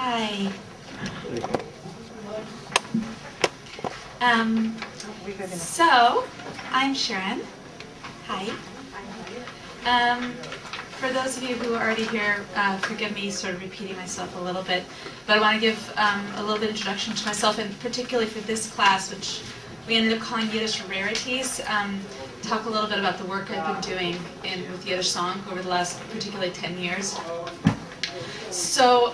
Hi. So, I'm Sharon. Hi. For those of you who are already here, forgive me sort of repeating myself a little bit, but I want to give a little bit of introduction to myself, and particularly for this class, which we ended up calling Yiddish Rarities, talk a little bit about the work I've been doing with Yiddish song over the last particularly 10 years. So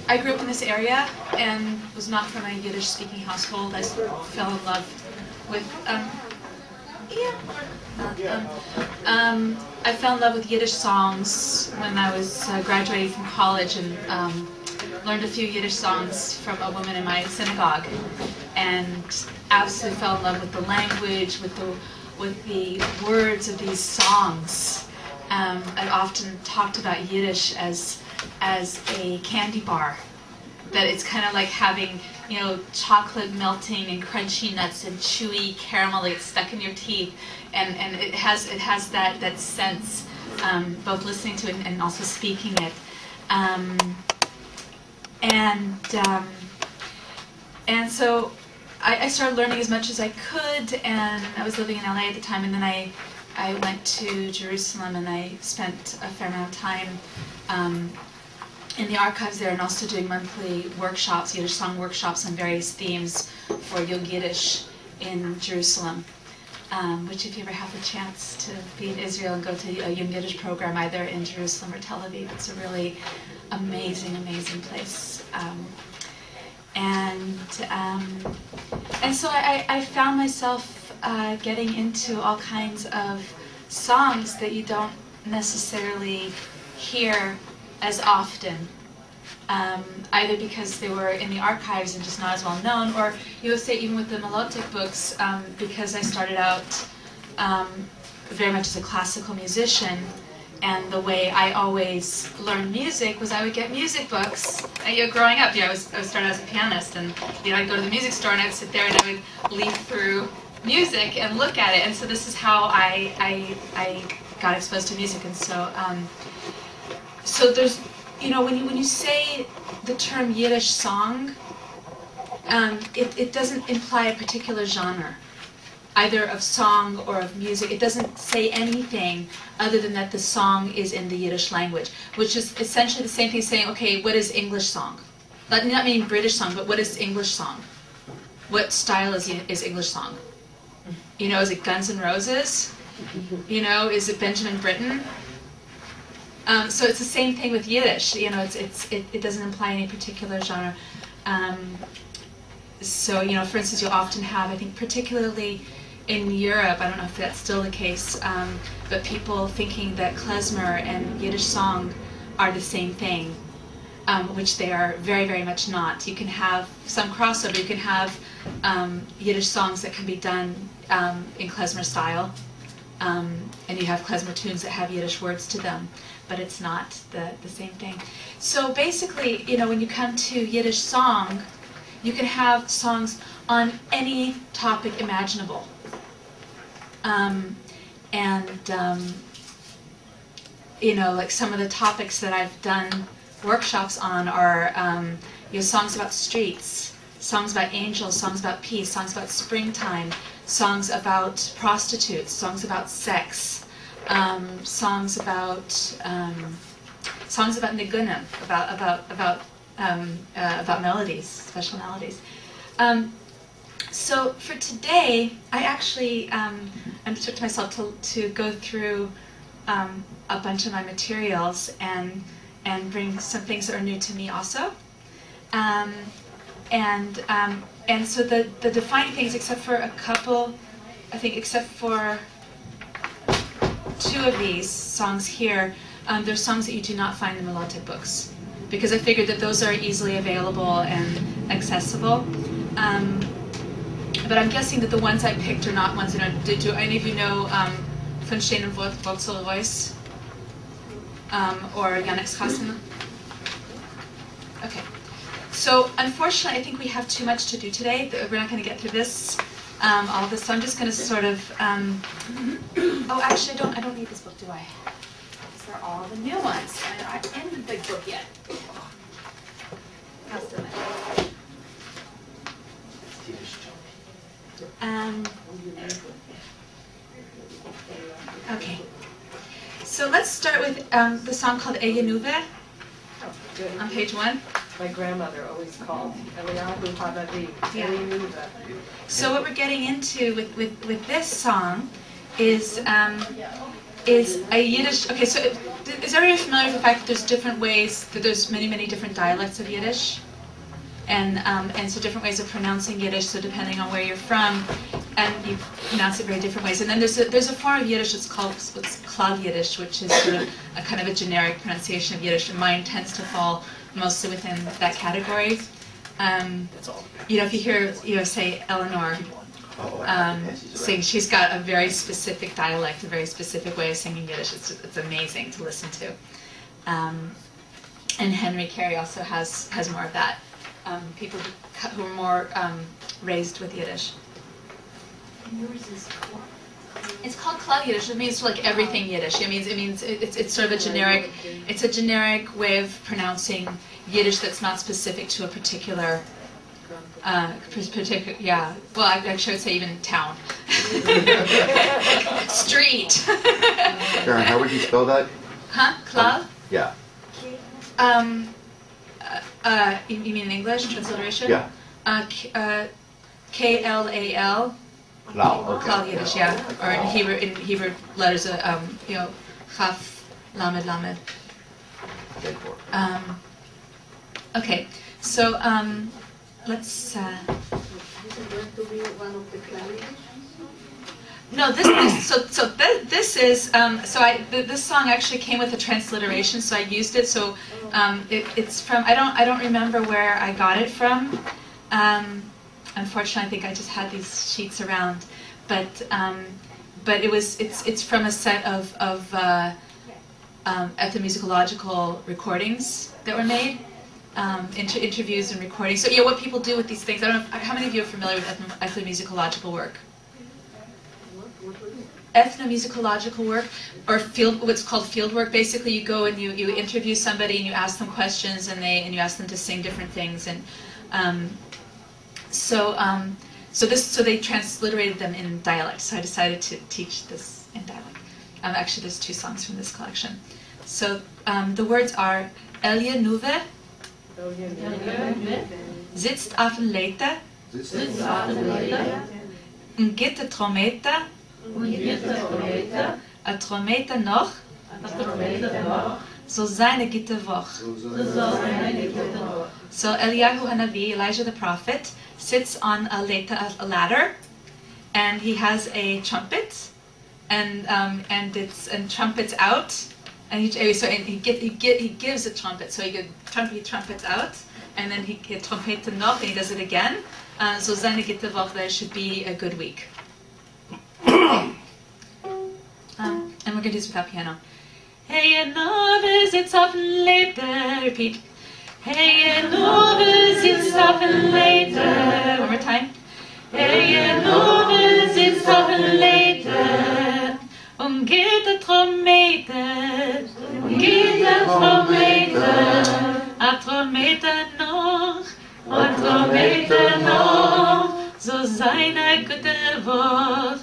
I grew up in this area and was not from a Yiddish-speaking household. I fell in love with I fell in love with Yiddish songs when I was graduating from college, and learned a few Yiddish songs from a woman in my synagogue, and absolutely fell in love with the language, with the words of these songs. I often talked about Yiddish as a candy bar, that it's kind of like having, you know, chocolate melting and crunchy nuts and chewy caramel that gets stuck in your teeth, and it has that sense, both listening to it and also speaking it, and so I started learning as much as I could, and I was living in LA at the time, and then I went to Jerusalem, and I spent a fair amount of time in the archives there, and also doing monthly workshops, Yiddish song workshops on various themes for Young Yiddish in Jerusalem, which if you ever have the chance to be in Israel and go to a Young Yiddish program either in Jerusalem or Tel Aviv, it's a really amazing, amazing place. And so I found myself getting into all kinds of songs that you don't necessarily hear as often, either because they were in the archives and just not as well known, or you would say even with the melodic books, because I started out very much as a classical musician, and the way I always learned music was I would get music books. Growing up, I started as a pianist, and I'd go to the music store and I'd sit there and I would leaf through music and look at it, and so this is how I got exposed to music. And so there's, when you say the term Yiddish song, it doesn't imply a particular genre, either of song or of music. It doesn't say anything other than that the song is in the Yiddish language, which is essentially the same thing as saying, okay, what is English song? Not meaning British song, but what is English song? What style is English song? Is it Guns N' Roses? Is it Benjamin Britten? So it's the same thing with Yiddish. It doesn't imply any particular genre. So for instance, you'll often have, I think particularly in Europe, I don't know if that's still the case, but people thinking that klezmer and Yiddish song are the same thing, which they are very, very much not. You can have some crossover. You can have Yiddish songs that can be done in klezmer style, and you have klezmer tunes that have Yiddish words to them, but it's not the same thing. So basically, when you come to Yiddish song, you can have songs on any topic imaginable. Like some of the topics that I've done workshops on are songs about streets, songs about angels, songs about peace, songs about springtime, songs about prostitutes, songs about sex, songs about nigunim, about melodies, special melodies. So for today, I actually undertook myself to go through a bunch of my materials and bring some things that are new to me also. And so the defining things, except for a couple, I think except for two of these songs here, they're songs that you do not find in the melodic books, because I figured that those are easily available and accessible. But I'm guessing that the ones I picked are not ones that are... Do any of you know Von Steen and Wurzel Royce or Yannick's Kassen? Okay. So unfortunately, I think we have too much to do today. We're not going to get through this, all of this. So I'm just going to sort of... oh, actually, I don't need this book, do I? These are all the new ones. I'm not in the big book yet. Okay. So let's start with the song called Eyenuve on page 1. My grandmother always called Eliyahu Hanavi. Eyenuve. So what we're getting into with this song is a Yiddish. Okay, so is everybody familiar with the fact that there's different ways, that there's many different dialects of Yiddish, and so different ways of pronouncing Yiddish. So depending on where you're from, and you pronounce it very different ways. And then there's a form of Yiddish that's called Klal Yiddish, which is sort of a kind of a generic pronunciation of Yiddish, and mine tends to fall mostly within that category. You know, if you hear say Eleanor sing, she's got a very specific dialect, a very specific way of singing Yiddish. It's amazing to listen to. And Henry Carey also has more of that. People who are more raised with Yiddish. It's called Klal Yiddish. It means like everything Yiddish. It means it's sort of a generic. It's a generic way of pronouncing Yiddish that's not specific to a particular. Yeah. Well, actually, I would say even town. Street. Sharon, how would you spell that? Huh? Klal? Yeah. You mean in English transliteration? Yeah. Klal. Klal. Okay. Klal Yiddish, yeah. Or in Hebrew letters, Chaf, Lamed, Lamed. Okay, so let's. No, this is this song actually came with a transliteration, so I used it. So it's from I don't remember where I got it from. Unfortunately, I think I just had these sheets around, but it's from a set of ethnomusicological recordings that were made. Interviews and recordings. So yeah, what people do with these things. I don't know how many of you are familiar with ethnomusicological work. Ethnomusicological work, or what's called field work. Basically, you go and you interview somebody and you ask them questions and you ask them to sing different things, and so they transliterated them in dialect. So I decided to teach this in dialect. Actually, there's 2 songs from this collection. So the words are Eyenuve sitzt auf dem Leiter und geht der Trompete a Trompete noch so seine Gitte Woch. So Eliyahu Hanavi, Elijah the prophet, sits on a ladder, and he has a trumpet, and trumpets out. And he gives a trumpet, so he trumpets out, and then he trompete noch, and he does it again. So seine Gitte Woche, there should be a good week. And we're going to do this without piano. Eyenuve sitzt auf dem Leiter. Repeat. Eyenuve sitzt auf dem Leiter. One more time. Eyenuve sitzt auf dem Leiter. Und geht der Trompete, a Trompete noch, so seine gute Woche,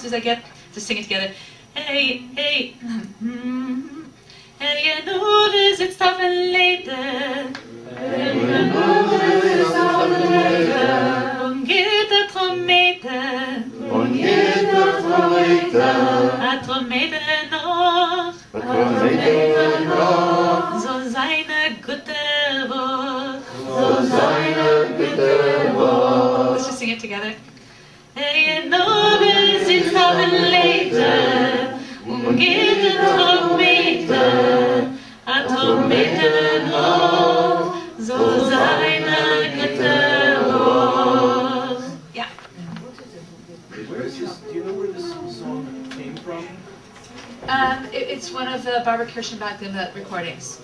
So I get to sing it together. Hey, Eyenuve sitzt auf dem Leiter, und geht der Trompete, a Trompete noch, so seine gute Woche. Let's just sing it together. Eyenuve sitzt auf dem Leiter, und geht der Trompete, a Trompete noch, so seine gute Woche. Yeah. Do you know where this song came from? It's one of the Barbara Kirschenbach recordings,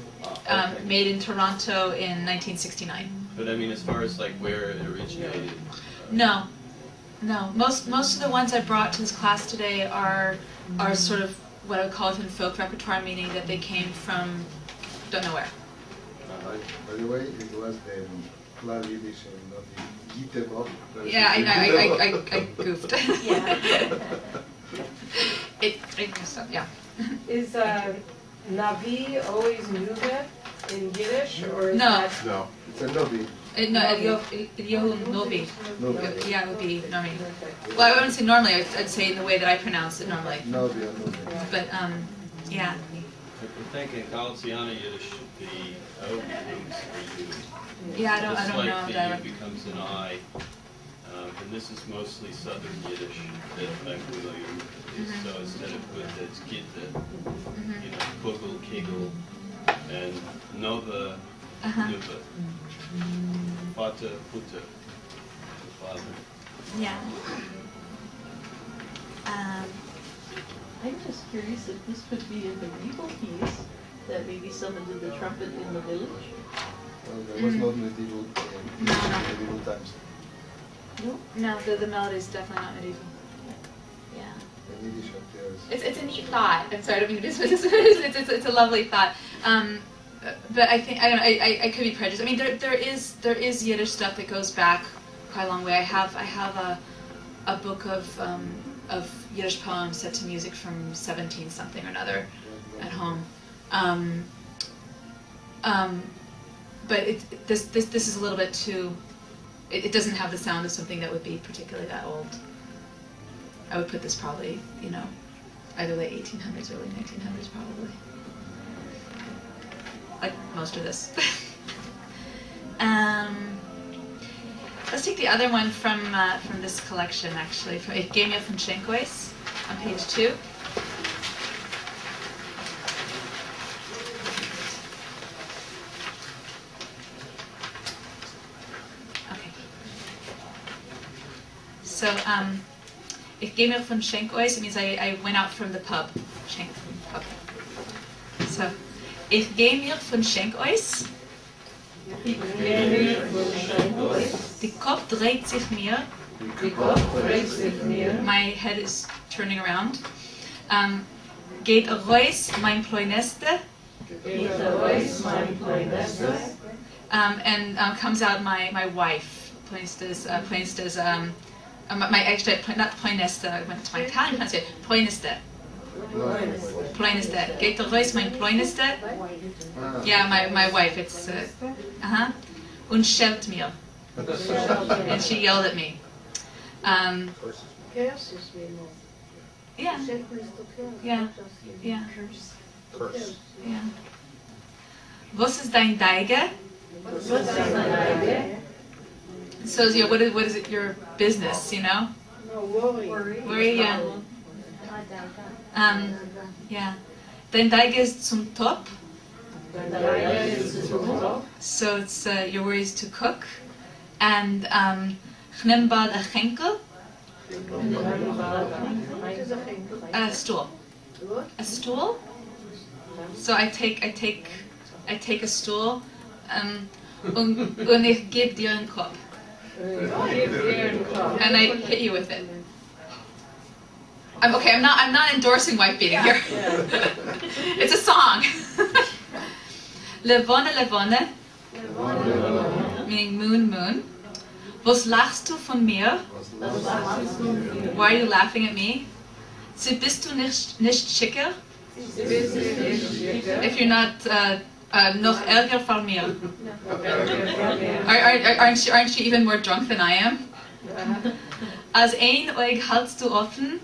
made in Toronto in 1969. But I mean, as far as like where it originated. No. Most of the ones I brought to this class today are sort of what I would call within folk repertoire, meaning that they came from don't know where. By the way, it was the Cloud Yiddish and not the Gite Bob. Yeah, I know, I goofed. Yeah. it messed up, yeah. Is Navi always Nuve in Yiddish, or is No. that? No, it's a Novi. No, Eliyahu Novi. Novi. Yeah, it would be Nomi. Well, I wouldn't say normally, I'd say in the way that I pronounce it normally. Novi or Novi. But, yeah. I think in Galiciana Yiddish should be O becomes a U. Yeah, I don't know Just that. like the U becomes an I. And this is mostly Southern Yiddish that Akulayum is. So instead of good, it's Gitte, you know, Kugel, Kegel, and Nova, Nuva. Vater, Putter, father. Yeah. I'm just curious if this could be in the regal piece, that maybe someone did the trumpet in the village. Well, there was not medieval times. No, the melody is definitely not medieval. Yeah. The Yiddish appears. It's a neat thought. I'm sorry, I don't mean to dismiss this. It's a lovely thought. But I think, I don't know, I could be prejudiced. I mean, there is Yiddish stuff that goes back quite a long way. I have a book of Yiddish poems set to music from 17 something or another at home. But this is a little bit too. It doesn't have the sound of something that would be particularly that old. I would put this probably, you know, either late 1800s, early 1900s, probably. Like most of this. Let's take the other one from this collection, actually. It gave me from Schenkois on page 2. Okay. So, ich gehe mir von Schenkois, it means I went out from the pub. Schenk, pub. So, ich gehe mir von Schenkois. The Kopf dreht sich mir. My head is turning around. Geht raus mein Ploineste. And comes out my wife. Ploineste is my actually not Ploineste. I went to my Italian pronunciation. Ploineste. Ploineste. Geht raus mein Ploineste. Yeah, my wife. It's und schellt mir. And she yelled at me. Yeah. Yeah. Yeah. Curse. Yeah. Was ist dein Deige? So, yeah, what is it, your business, you know? Worry, yeah. Yeah. Dein Deige ist zum Top. So it's your worry is to cook. And Gnembad a Schenkel. A stool. A stool. So I take a stool. Und ich gebe dir einen Kopf. And I hit you with it. I'm not endorsing wife beating here. It's a song. Levone, meaning moon. Was lachst du von mir? Why are you laughing at me? So bist du nicht schicker? If you're not noch ärger von mir. Aren't you even more drunk than I am? Als ein Oig hältst du offen.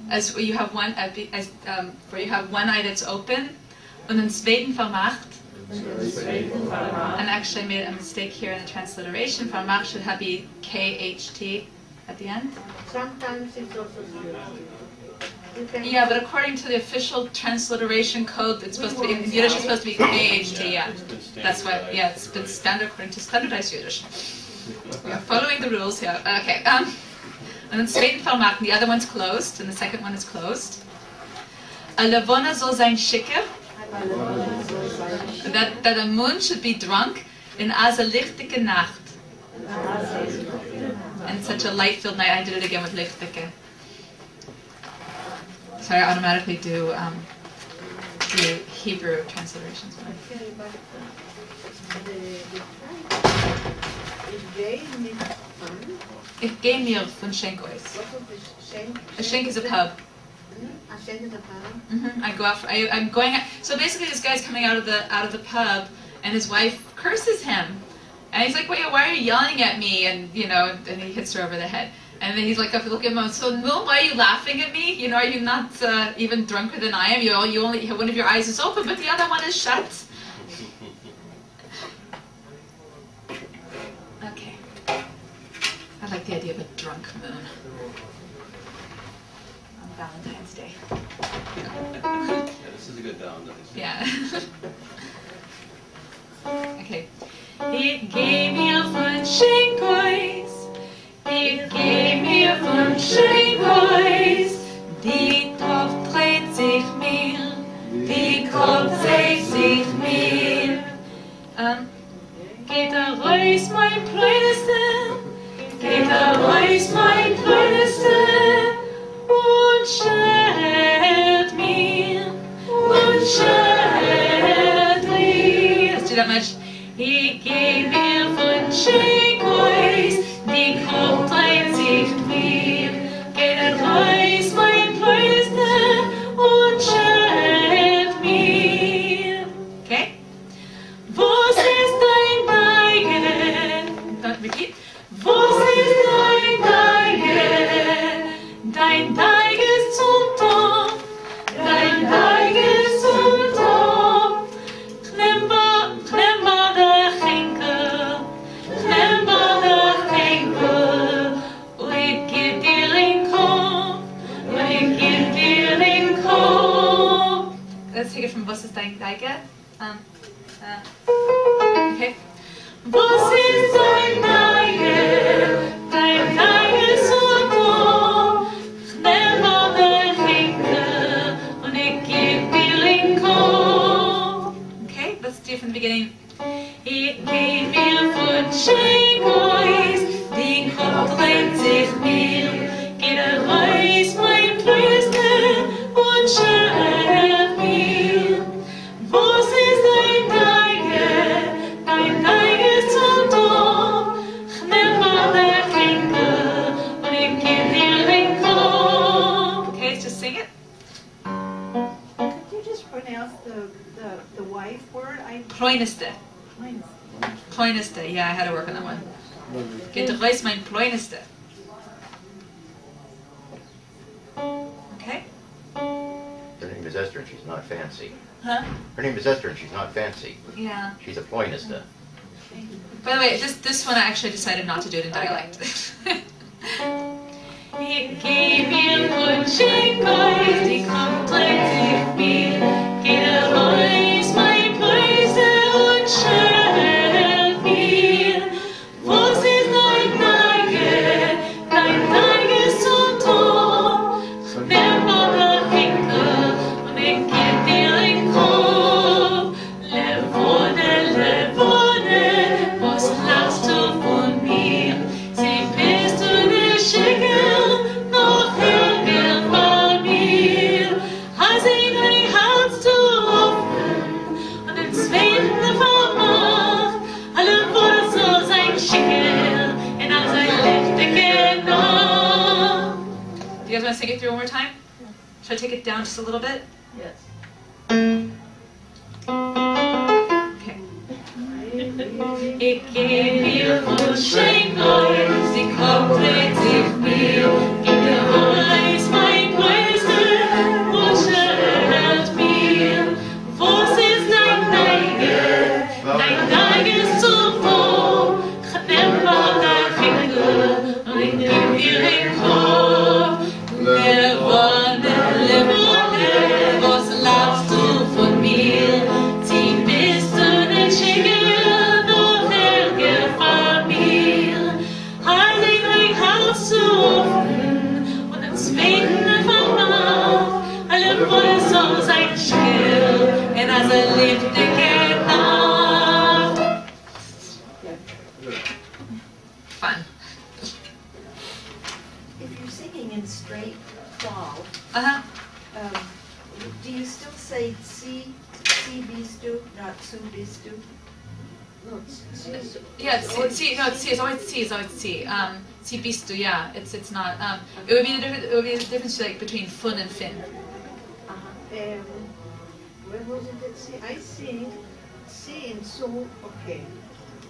As you have one, where you have one eye that's open, und den zweiten vermacht. And actually I made a mistake here in the transliteration. Vermacht should have be KHT at the end. Sometimes it's also Yeah, but according to the official transliteration code, it's supposed to be in Yiddish. It's supposed to be KHT. Yeah, that's why. Yeah, it's been standard according to standardized Yiddish. We are following the rules here. Okay. And then zweiten vermachen. The other one's closed, and the second one is closed. A levona soll sein schicker. That a moon should be drunk in as a lichtige Nacht. And such a light-filled night. I did it again with lichtige. So I automatically do do Hebrew transliterations. Okay, but the it gave me fun. Ich gehe mir von Schenk aus. What was the Schenk? A Schenk is a pub. A Schenk is a pub. I go out. I'm going. So basically, this guy's coming out of the pub, and his wife curses him, and he's like, "Wait, why are you yelling at me?" And and he hits her over the head. And then he's like, "If you look at him, so no, why are you laughing at me? Are you not even drunker than I am? You only one of your eyes is open, but the other one is shut." Okay. I like the idea of a drunk moon on Valentine's Day. Yeah, this is a good Valentine's Day. Yeah. Okay. Ich geh mir von Schenkeus, ich geh mir von Schenkeus, die Kopf dreht sich mir, die Kopf dreht sich mir. Geht raus, mein Kleinste, geht raus, mein Kleinste, und schert mir, und schert mir. Let's do that much. Ich geh mir von Schenkeus, die Kopf dreht sich mir, geht raus, mein Kleinste, und schert mir. Okay? Was ist dein Geige? Don't repeat. Was ist dein Geige? Dein Geige ist zum Tod, dein Geige ist zum Tod. Klemmer der Henkel, klemmer der Henkel. Und ich geb dir den Kopf, und ich geb dir den Kopf. Let's take it from was ist dein Geige? Okay. Was ist dein Geige? Dein Geige ist so doof. Klemmer der Henkel, und ich geb dir den Kopf. Okay, let's do it from the beginning. Ich geh mir von Schenkeus, die Kopf dreht sich mir, geht raus, mein Kleinste, und schert mir. Was ist dein Geige? Dein Geige ist so doof. Klemmer der Henkel, und ich geb dir den Kopf. Okay, let's just sing it. Could you just pronounce the wife word? Kleinste. Kleinste, yeah, I had to work on that one. Geht raus, mein Kleinste. Okay? Her name is Esther and she's not fancy. Huh? Her name is Esther and she's not fancy. Yeah. She's a Ploinista. By the way, this one I actually decided not to do it in dialect. Ich geh mir von Schenkeus, die Kopf dreht sich mir, geht raus, mein Kleinste, und schert mir. Was ist dein Geige? Dein Geige ist so doof. Klemmer der Henkel, und ich geb dir den Kopf. Levone, Levone, was lachst du von mir? Sie bist du der Schickel, noch Herr von mir. Als ich dein Herz zu öffnen und den Zweiten vermacht, alle wollen so sein Schickel in all sein liftige Nacht. Do you guys want to sing it through one more time? Should I take it down just a little bit? Yes. Okay. Ich geh mir von Schenkeus, die Kopf dreht sich mir, geht raus, mein Kleinste, und schert mir. Was ist dein Geige? Dein Geige ist so doof. Klemmer der Henkel, und ich geb dir den Kopf. Levone, Levone, was lachst du von mir? Sie bist du den Schickel, noch Herr von mir. Als ich dein Herz zu öffnen und den Zweiten vermacht, alle wollen so sein Schickel in all sein liftige Nacht. Fun. If you're singing in straight fall, Uh-huh. do you still say si bist du, not su bist du? No, si is. Yeah, it's C. No, it's C. It's always C. It's always C. C bist du. Yeah, it's not. It would be the difference. It would be the difference like between fun and fin. Where was it that si? I think si and su, okay.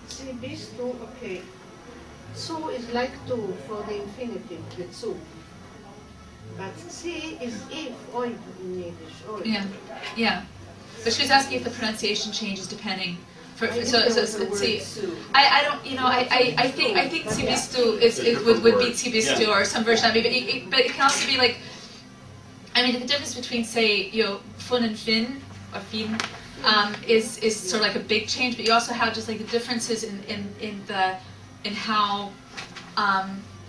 Si bist du, okay. Su is like du for the infinitive, with su. But si is if, oid in Yiddish, oid. Yeah, yeah. But she was asking if the pronunciation changes depending. See, I don't, you know, I think Tsibistu would be Tsibistu or some version of it, but it can also be like, I mean, the difference between, say, you know, fun and fin, or fin, is sort of like a big change, but you also have just like the differences in how,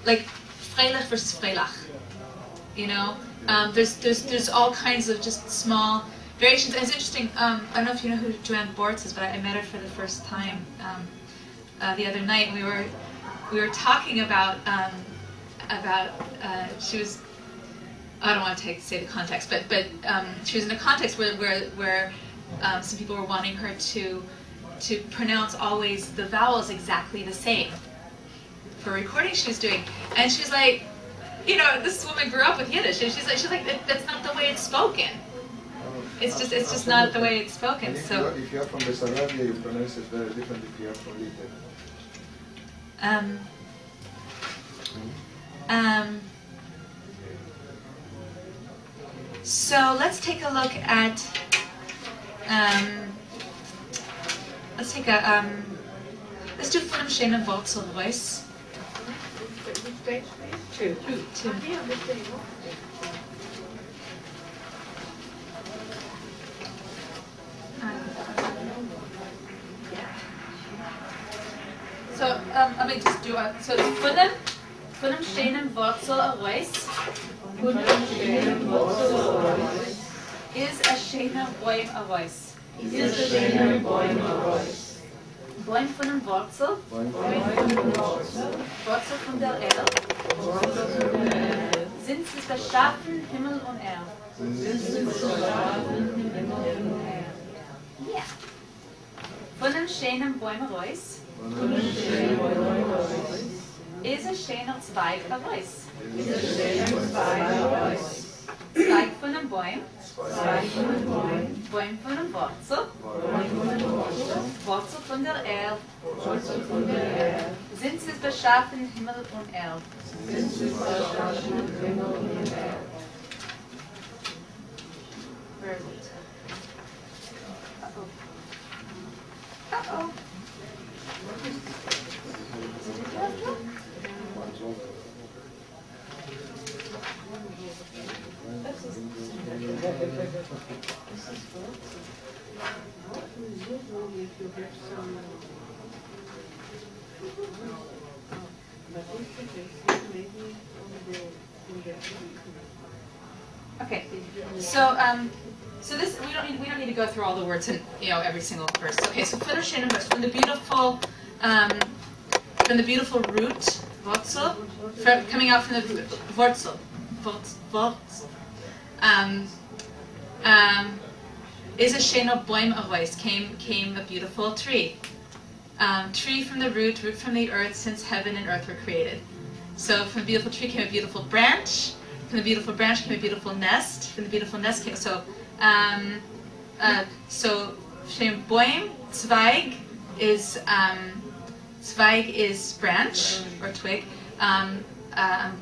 like, Freilich versus Freilach, you know? There's all kinds of just small variations. And it's interesting, I don't know if you know who Joanne Bortz is, but I met her for the first time the other night, and we were talking about she was, I don't want to say the context, but she was in a context where some people were wanting her to pronounce always the vowels exactly the same for a recording she was doing, and she's like, you know, this woman grew up with Yiddish, and she's like that's not the way it's spoken. It's just not the way it's spoken. So if you are from Bessarabia, you pronounce it very different if you are from Little. So let's take a look at let's do Funem Shena Wurzel voice. Which page, please? Two. Here, this thing, no? So let me just do a, so Funem Shena Wurzel voice is a Shena Boim a voice. Boim Funem Wurzel. Wurzel von der Erde. Sind sie beschaffen Himmel und Erde. Ja. Funem Shena Boim a voice is a Shena Zweig a voice. Zweig von einem Baum. Baum von einem Wurzel. Wurzel von der Erde. Sind sie beschaffen Himmel und Erde. Very good. Uh-oh. Okay, so this we don't need to go through all the words and every single verse. Okay, so finish in verse from the beautiful root Wurzel, coming out from the Wurzel, is a Shena Boim Arois, came a beautiful tree. Tree from the root from the earth, since heaven and earth were created. So from the beautiful tree came a beautiful branch. From the beautiful branch came a beautiful nest. From the beautiful nest came Shem Boim, Zweig is branch or twig. I'm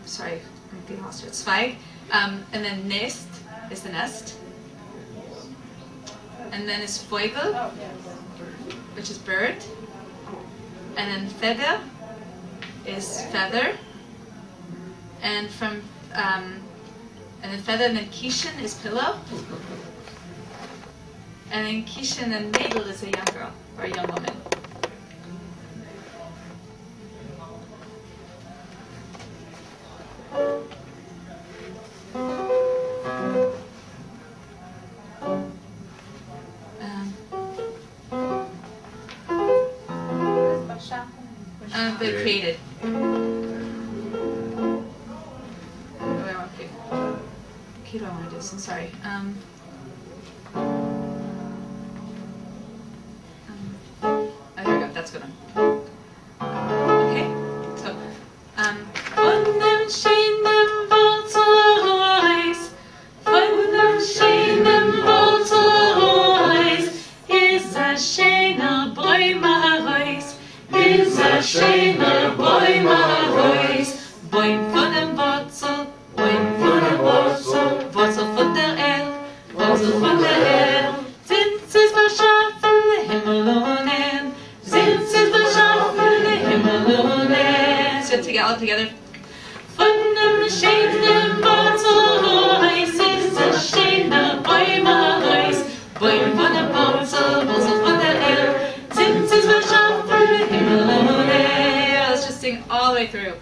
sorry, I'm getting lost here. Zweig, and then Nest is the nest, and then is Vogel, which is bird, and then Feather is feather, and from and then feather, and then Kishen is pillow, and then Kishen and Mädel is a young girl or a young woman. They're created. Okay, what do I want to do? So sorry. Bäum von dem Wurzel, Bäum von der Wurzel, Wurzel von der Erde, Wurzel von der Erde. Sind sie verschaffen, Himmel und Erde, sind sie verschaffen, Himmel und Erde. So all together. Von dem schönen Wurzelreis ist das schöne Bäumereis, Bäum von der Wurzel, Wurzel von der Erde, sind sie verschaffen, Himmel und Erde. Let's just sing all the way through.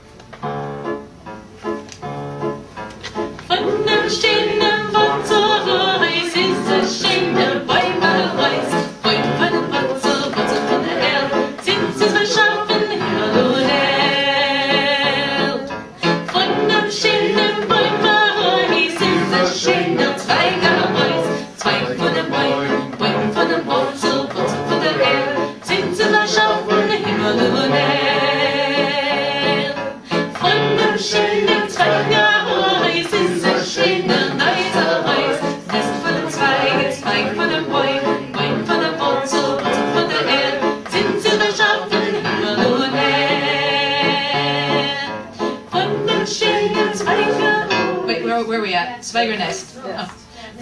Von dem schönen Wurzelreis ist das schöne Bäumereis, Bäum von der Wurzel, Wurzel von der Erde, sind sie verschaffen, Himmel und Erde. Von dem schönen Bäumereis ist das schöne Zweigereis, Zweig von dem Bäum, Bäum von der Wurzel, Wurzel von der Erde, sind sie verschaffen, Himmel und Erde. Von dem schönen Zweigereis ist das schöne Neusereis, Nest von dem Zweig, Zweig von dem Bäum, Bäum von der Wurzel, Wurzel von der Erde, sind sie verschaffen, Himmel und Erde. Von dem schönen Zweigereis. Wait, where are we at? Zweigernest. Oh.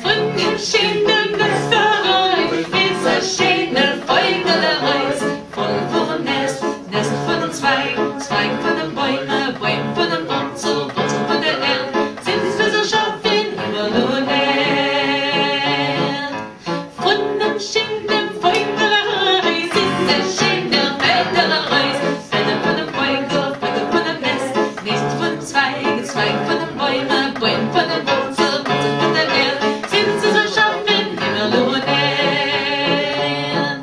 Von dem schönen Nesterreis ist das schöne Vögelereis, voll vom Nest, Nest von dem Zweig, Zweig von den Bäumen, Bäumen von der Wurzel, Wurzel von der Erde, sind sie so scharf in Himmel und Erde. Von dem schönen Vögelereis ist das schöne Federereis, Feder von dem Vögel, Vögel von dem Nest, Nest von dem Zweig, Zweig von den Bäumen, Bäumen von der Wurzel, Wurzel von der Erde, sind sie so scharf in Himmel und Erde.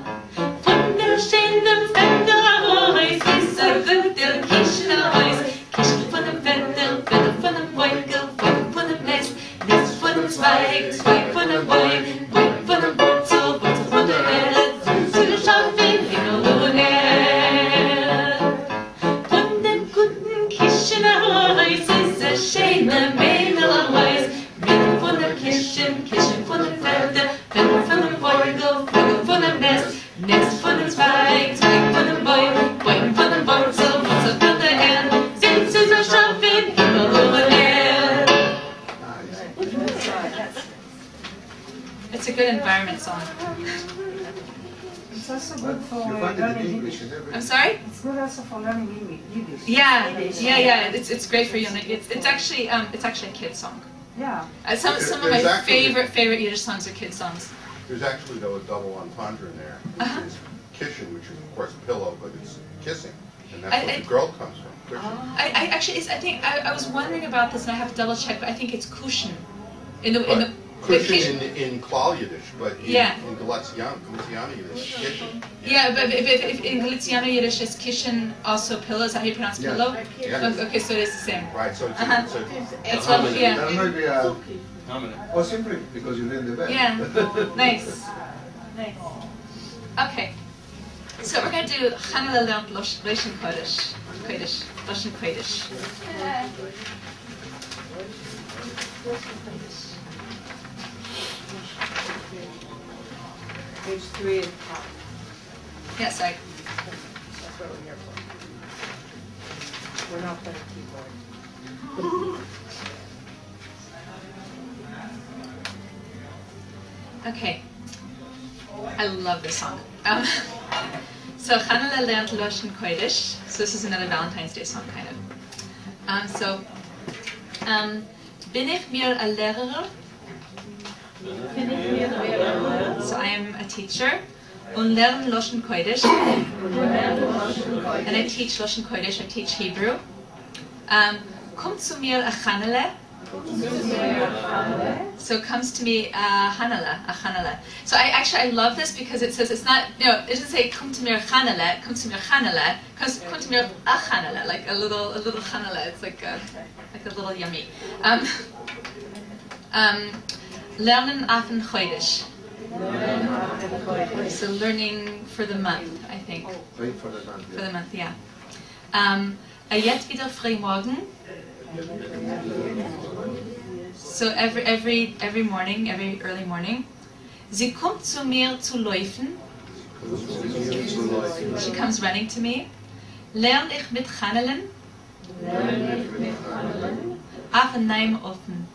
Von dem schönen Federeis ist der gute Kirschenreis, Kirschen von dem Feder, Feder von dem Vögel, Vögel von dem Nest, Nest von dem Zweig, Zweig von dem Bäum, Bäum von der Wurzel, Wurzel von der Erde, sind sie so scharf in Himmel und Erde. Von dem guten Kirschenreis ist der schöne Mähnerreis, Mähner von der Kirschen, Kirschen von dem Feder, Feder von dem Vögel, Vögel von dem Nest, Nest von dem Zweig, Zweig von dem Bäum, Bäum von der Wurzel, Wurzel von der Erde, sind sie so scharf in Himmel und Erde. It's a good environment song. It's also good for You find it in learning English Yiddish. and everything. I'm sorry? It's good also for learning Yiddish. Yeah, yeah. It's great for you. It's actually a kid song. Yeah. Some of my There's actually- favorite Yiddish songs are kid songs. There's actually, though, a double entendre in there, Uh-huh. which is kishin, which is, of course, pillow, but it's kissing. And that's I- where the girl comes from, kishin. I was wondering about this and I have to double check, but I think it's kushin. In the But kishin. Kushin in Klal Yiddish, but Yeah. in Galiciano Yiddish, kishin. Yeah, but if in Galiciano Yiddish is kishin also pillow, is that how you pronounce Yeah. pillow? Yeah. Okay, so it is the same. Right, so it's, Uh-huh. so It's well, yeah. That might be a, Hominin. or simply because you ring the bell. Yeah, nice. Nice. Okay. So we're going to do Chanela lernt Loshen Kodesh. Loshen Kodesh. Page 3 and top. Yeah, sorry. That's what we're here for. We're not playing keyboard. Okay. I love this song. So Chanela lernt Loshen Kodesh. So this is another Valentine's Day song, kind of. Bin ich mir a Lehrer? So I am a teacher. Und lerne Loshen Kodesh. And I teach Loshen Kodesh. I teach Hebrew. Kommt zu mir a Chanele. So it comes to me a Chanele. So I love this because it says it's not, it doesn't say come to me a Chanele, come to me a Chanele, come to me a Chanele, like a little Chanele. It's like a little yummy. Lernen afen Chodesh. So learning for the month, I think. Wait for the month. For the month, yeah. Jetzt wieder frei morgen. So every morning, every early morning. Sie kommt zu mir zu laufen. She comes running to me. Lerne ich mit Chanelen. Avenaim offen.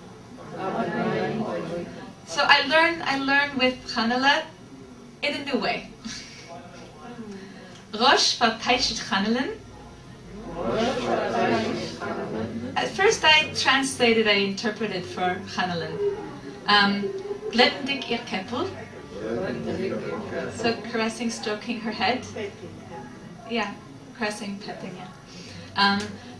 So I learn with Chanele in a new way. Rosh Vatayshit Chanelen. At first I interpreted for Chanelen. Glettendik ihr Keppel. So caressing, stroking her head. Yeah, caressing, petting, yeah.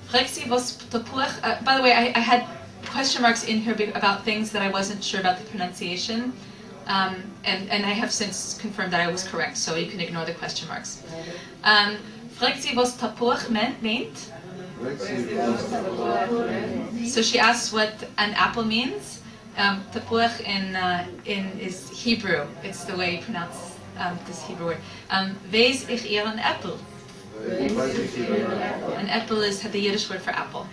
Frexi was Tapuach. By the way, I had question marks in here about things that I wasn't sure about the pronunciation. And I have since confirmed that I was correct, so you can ignore the question marks. Frexi was Tapuach meant. So she asks what an apple means. Tapuach is Hebrew. It's the way you pronounce this Hebrew word. Wees ich ihr an apple? An apple is the Yiddish word for apple.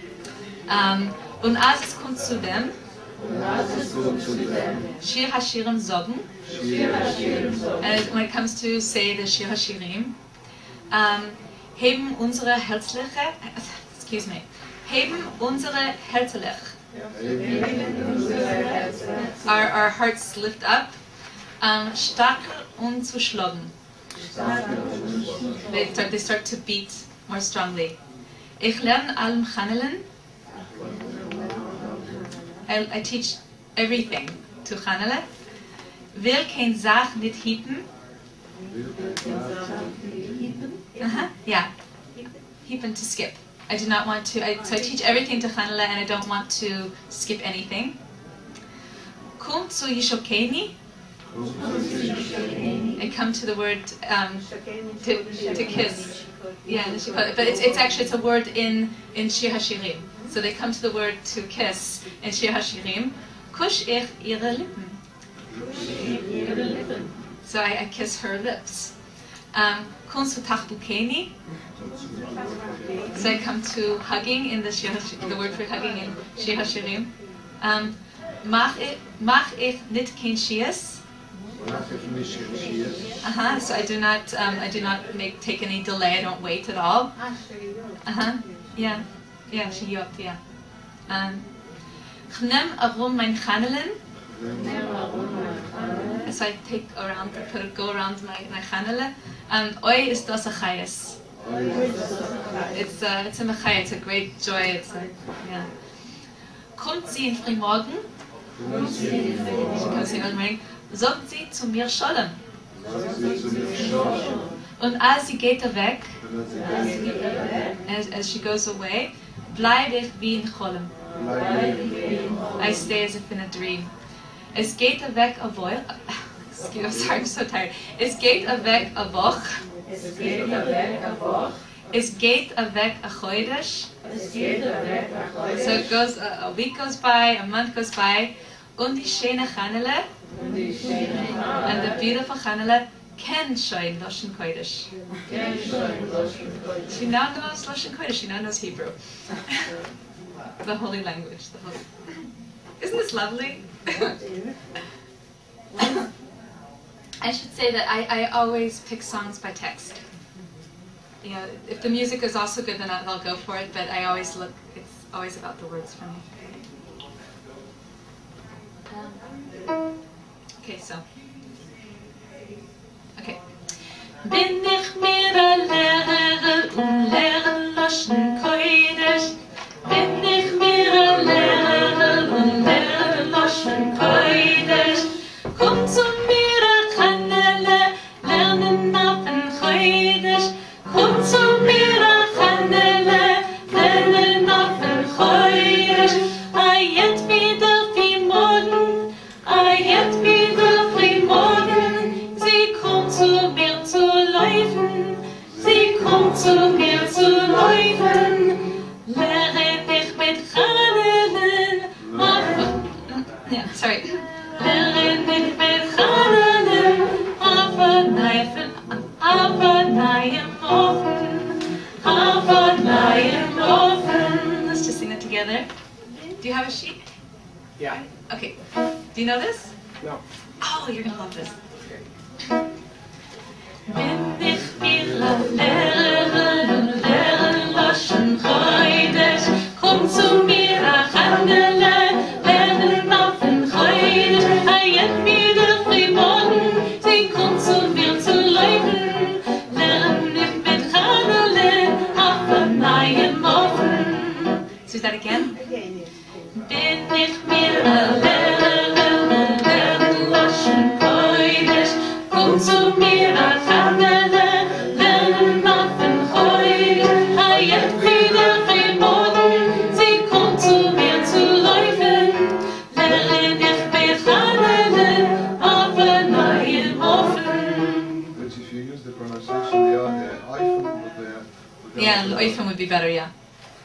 Und als es kommt zu dem, Shir HaShirim sagen, and when it comes to say the Shir HaShirim, heben unsere herzliche, heben unsere herzlich. Our hearts lift up, starker und zu schlagen. They start to beat more strongly. Ich lerne allem Chanelen. I teach everything to Chanele. Will kein Sach nicht hiepen. Yeah, hiepen to skip. I do not want to, so I teach everything to Chanele and I don't want to skip anything. Kum zu Yishokeni. I come to the word to kiss. Yeah, but it's actually a word in Shir HaShirim. So they come to the word to kiss in Shir HaShirim. Kush ich ihre Lippen. So I kiss her lips. Kun zu Tachbukeni. So I come to hugging in the word for hugging in Shir HaShirim. Mach ich nicht kein Shias. So I do not take any delay. I don't wait at all. Yeah, shiyot, yeah. Chnem arum mein Chanelen. So I go around my Chanele. Oi is das a chayas. It's a mechaya. It's a great joy. It's yeah. Kommt sie in Frühmorgen? She comes in the morning. Sagt sie zu mir Shalom. Und als sie geht weg, as she goes away, bleibe ich wie in Cholem. I stay as if in a dream. Es geht weg a Woche. Excuse me, sorry, I'm so tired. Es geht weg a Woche. Es geht weg a Chodesh. So it goes, a week goes by, a month goes by. Und die schöne Chanele, and the beautiful Chanele, can shoin Lashon Kodesh. She now knows Lashon Kodesh, she now knows Hebrew. The holy language. Isn't this lovely? I should say that I always pick songs by text. You know, if the music is also good, then I'll go for it, but I always look, it's always about the words for me. Okay, so. Okay. Bin ich mir a Lehrer und lehre Lashon Kodesh. Bin ich mir a Lehrer und lehre Lashon Kodesh. Komm zu mir a Chanele, lernen auf ein Kodesh. Komm zu mir a Chanele, lernen auf ein Kodesh. Ayet wieder wie morgen, ayet wieder wie morgen. Sie kommt zu mir zu laufen, sie kommt zu mir zu laufen. Lehre dich mit Chanelen, yeah, sorry. Lehre dich mit Chanelen, aber neiem offen. Let's just sing it together. Do you have a sheet? Yeah. Okay. Do you know this? No. Oh, you're gonna love this. Bin ich mir a Lehrer und lehre Lashon Kodesh. zu mir nach Handele, lernen auf den Heide, hayet mir der Friboden, sie kommt zu mir zu leben, lernen ich mit Handele, auf den neuen Ofen. So is that again? Again, yes. Bin ich mir lernen, lernen Loschen Kodesh, komm zu mir nach Handele, lernen auf den Heide, hayet mir der Friboden, sie kommt zu mir zu laufen, lernen ich mit Handele, auf den neuen Ofen. But if you use the pronunciation, they are the iPhone, but they are. Yeah, Oifen would be better, yeah.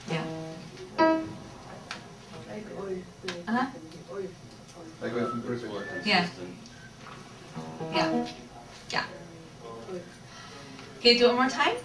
Yeah. Like oil. Uh-huh. Oil. Like iPhone perfect. Yeah. Yeah. Yeah. Can you do it one more time?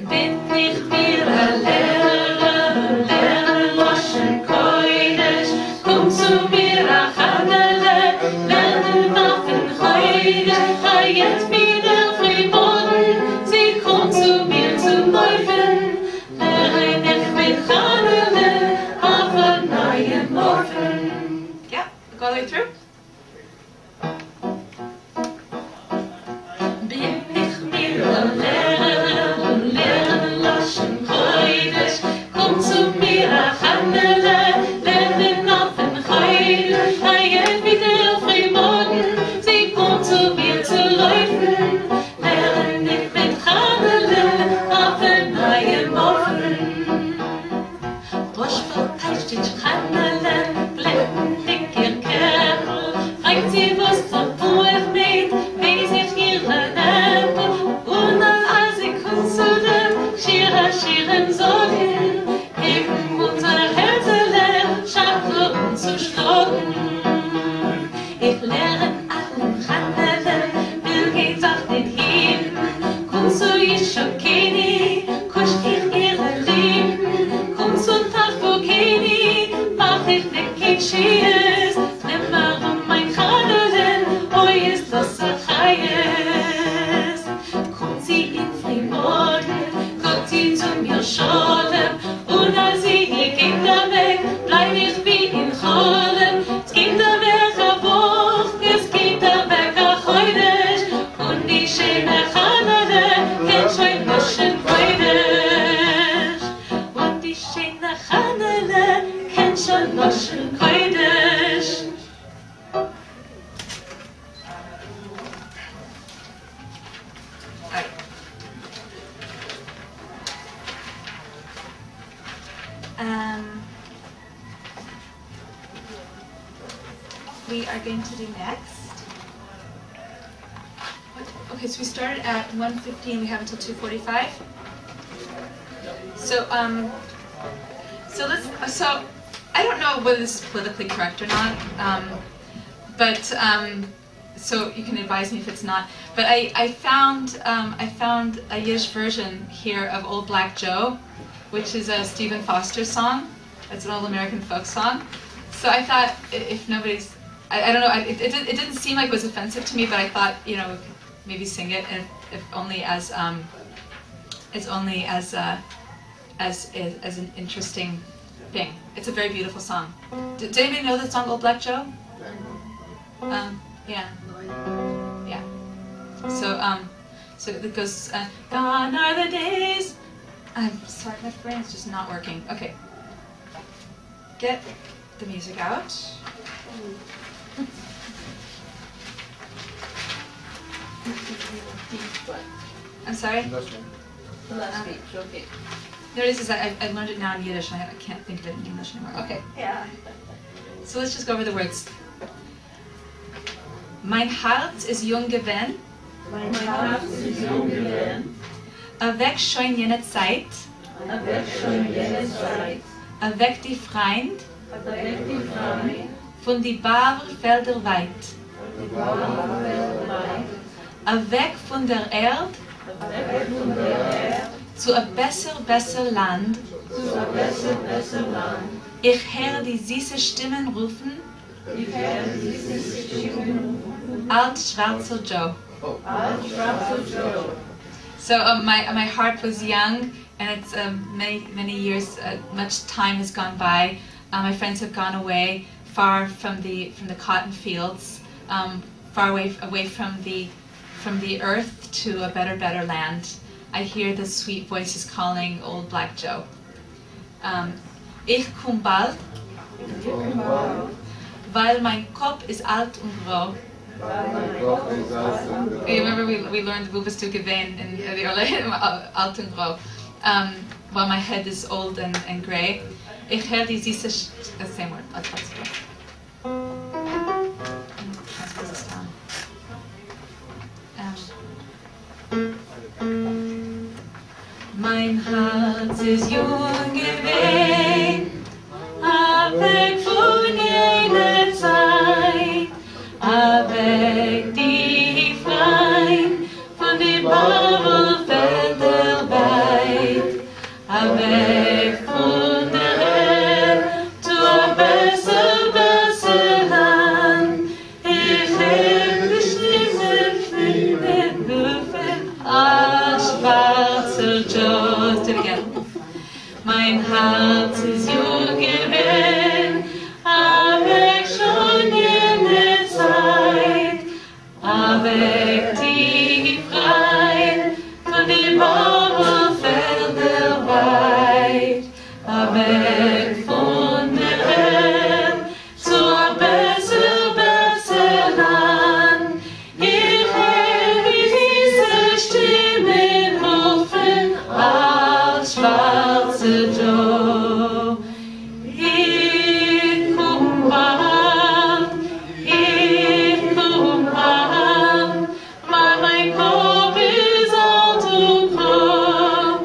Bin ich mir lernen, lernen Loschen Kodesh, komm zu mir nach Handele, lernen auf den Heide, hayet mir der Friboden, sie kommt zu mir zu laufen, lernen ich mit Handele, auf den neuen Ofen. Yeah, go all the way through. Bin ich mir lernen, lernen Loschen Kodesh, komm zu mir nach Handele, lernen auf den Heide, hayet mir der Friboden, sie kommt zu mir zu laufen, lernen ich mit Handele, auf den neuen Ofen. Bosch verpeitscht in Handele, blendig ihr Kerl, fragt sie, was verbucht mit, wie sich ihre Äpfel, und als sie kommt zu dem Schieren sorgen, eben unser Herzele, Schachtel und zu schlagen. Ich lerne allen Handele, will geht auch nicht hin, komm zu Yishokeni, kuscht ich ihre Lieben, komm zum Tafukeni, mach ich nicht Kitschis, nimmer mein Handele, oi ist das Achayes. Kommt sie in Frimoden, kommt sie zu mir Scholem, und als sie die Kinder weg, bleib ich wie in Cholem. Es geht der Weg a Woch, es geht der Weg a Chodesh, und die schöne Handele, kennt schon Loschen Kodesh. Und die schöne Handele, kennt schon Loschen Kodesh. We are going to do next. Okay, so we started at 1:15. We have until 2:45. So so I don't know whether this is politically correct or not, but so you can advise me if it's not. But I found a Yiddish version here of Old Black Joe, which is a Stephen Foster song. It's an old American folk song. So I thought if nobody's, I don't know, it didn't seem like it was offensive to me, but I thought, you know, we could maybe sing it, and if only as an interesting thing. It's a very beautiful song. Did anybody know the song Old Black Joe? Yeah. Yeah. So it goes, gone are the days. I'm sorry, my brain's just not working. Okay. Get the music out. I'm sorry? The last speech, okay. No, this is, I learned it now in Yiddish, and I can't think of it in English anymore. Okay. Yeah. So let's just go over the words. Mein Herz ist jung gewesen, Mein Herz ist jung gewesen, weg schon jene Zeit, weg schon jene Zeit, weg die Freund, weg die Freund, von die Barfelder weit, weg von der Erd, weg von der Erde, zu a besser Land. zu einem besser Land. Ich höre die süße Stimmen rufen, Ich höre diese Stimmen rufen, alt schwarzer Joe. alt schwarzer Joe. So my heart was young, and it's many years. Much time has gone by. My friends have gone away, far from the cotton fields, far away from the earth to a better land. I hear the sweet voices calling old Black Joe. Ich komm bald, weil mein Kopf ist alt und grau. You remember we learned Wo bist du gewesen in the early alt und grau. While my head is old and gray. Ich höre die süße same word. I'll translate it. Transpose this down. Mein Herz ist jung gewesen, weg von jener Zeit, weg die Freien von den Bauernfeldern weit, weg von der Erde zu ein besser Land. Ich hätte Stimmen gerufen als schwarzer Joe. Do it again. Mein Herz ist jung gewesen, weg schon jene Zeit, weg die Freien von den Bauernfeldern weit, weg von der Erde zu ein besser Land. Ich höre diese Stimmen rufen als schwarze Joe. Ich komm bald, weil mein Kopf ist alt und grau.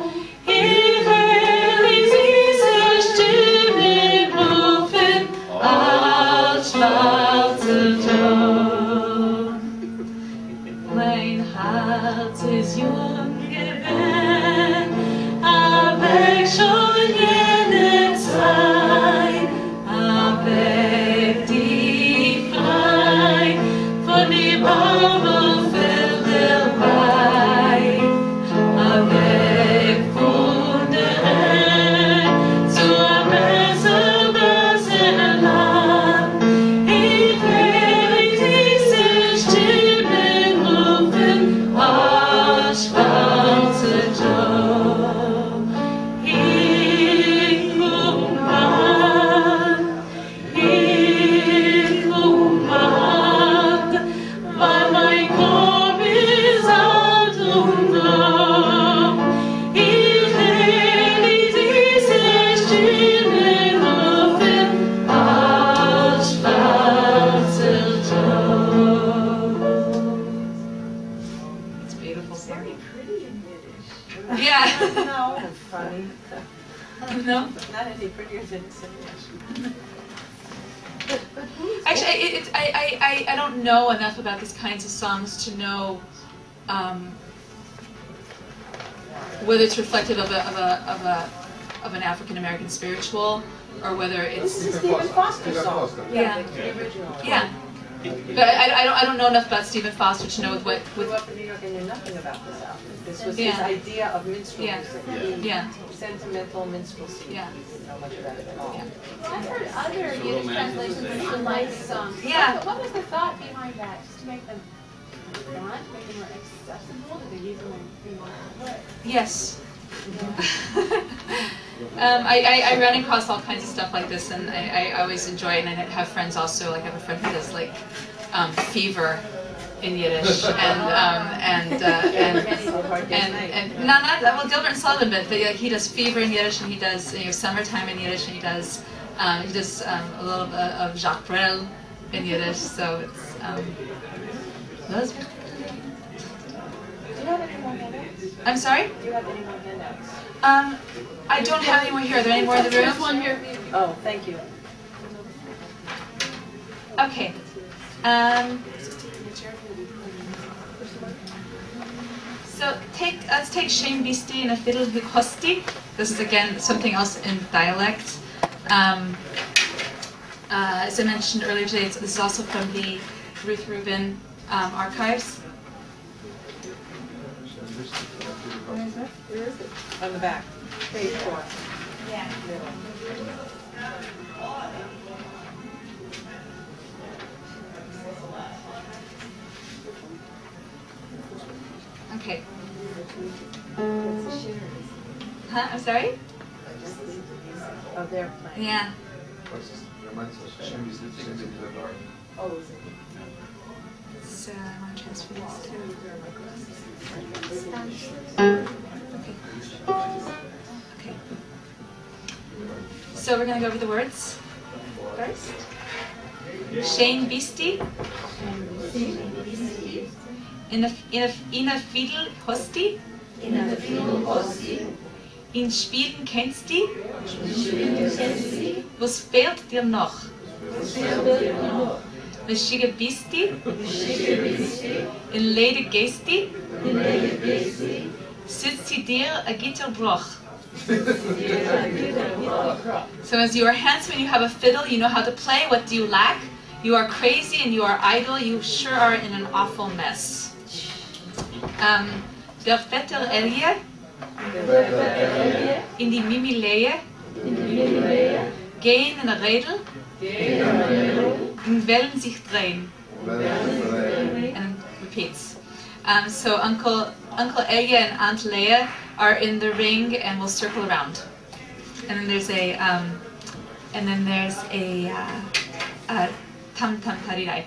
Ich höre diese Stimmen rufen als schwarze Joe. Mein Herz ist jung gewesen, weg schon jene Zeit, weg die Freien von den Bauernfeldern weit, weg von der Erde zu ein besser Land. Ich höre diese Stimmen rufen als schwarze Joe. Ich komm bald, weil mein Kopf ist alt und grau. Ich höre diese Stimmen rufen als schwarze Joe. It's beautiful. Very pretty in Yiddish. Yeah. No, funny. No? Not any prettier than English. Actually, I don't know enough about these kinds of songs to know whether it's reflective of an African American spiritual or whether it's This is a Stephen Foster song. Yeah. The original. yeah. But I don't know enough about Stephen Foster to know what Grew up in New York and knew nothing about this outfit. This was Yeah. his idea of minstrel Yeah. music. Yeah. Sentimental minstrelsy. Yeah. He didn't know much about it at all. Yeah. I've heard other So Yiddish romantic translations is of that? the light songs. Yeah. What was the thought behind that? Just to make them fun, make them more accessible? Did they use them in what? Yes. I run across all kinds of stuff like this, and I always enjoy it. And I have friends also. Like I have a friend who does like fever in Yiddish, and not well Gilbert and Sullivan, but like, he does fever in Yiddish, and he does summertime in Yiddish, and he does a little bit of Jacques Brel in Yiddish. So it's those. Do you have any more handouts? I'm sorry. Do you have any more handouts? I don't have any more here. Are there any more in the room? There's one here. Oh, thank you. Okay. So let's take Shane Bisti and a fiddle Hukosti. This is again something else in dialect. As I mentioned earlier today, this is also from the Ruth Rubin archives. On the back. paid for. Yeah. Okay. Huh? I'm sorry? Oh, they're playing. Yeah. Oh, is it? So I want to transfer this to. Okay. Okay. So we're going to go over the words first. Shane Bisti. In a Fiedel Hosti. In Spielen kennst du? Was fehlt dir noch? Meshige Bisti? In Lede Gesti? Sitzt sie dir a Gitterbruch? So as you are handsome and you have a fiddle, you know how to play. What do you lack? You are crazy and you are idle. You sure are in an awful mess. Der Vetter Elie in die Mimileie gehen in der Redel und Wellen sich drehen. And repeats. So Uncle Elie and Aunt Leia are in the ring and will circle around. And then there's a tam tam tarirai.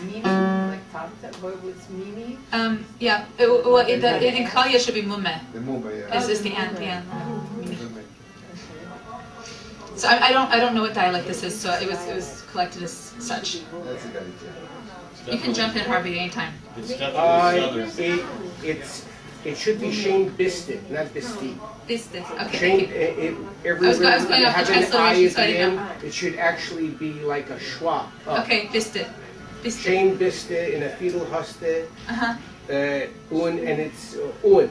Mimi, like Tata, what was Mimi? Yeah. Well, in Kalia should be mumme. The Mumbai, yeah. Is the aunt? Yeah. So I don't know what dialect this is. So it was collected as such. That's a good idea. You can jump in, Harvey, anytime. It's definitely southern. It should be Shane Bistit, not Bisti. Bistit. Okay. Shane, every I was word going off the have an I transliteration, at so I the didn't end. know. It should actually be like a schwa. Okay, Bistit. Bistit. Shane Bistit in a fetal hoste. Uh-huh. And it's un.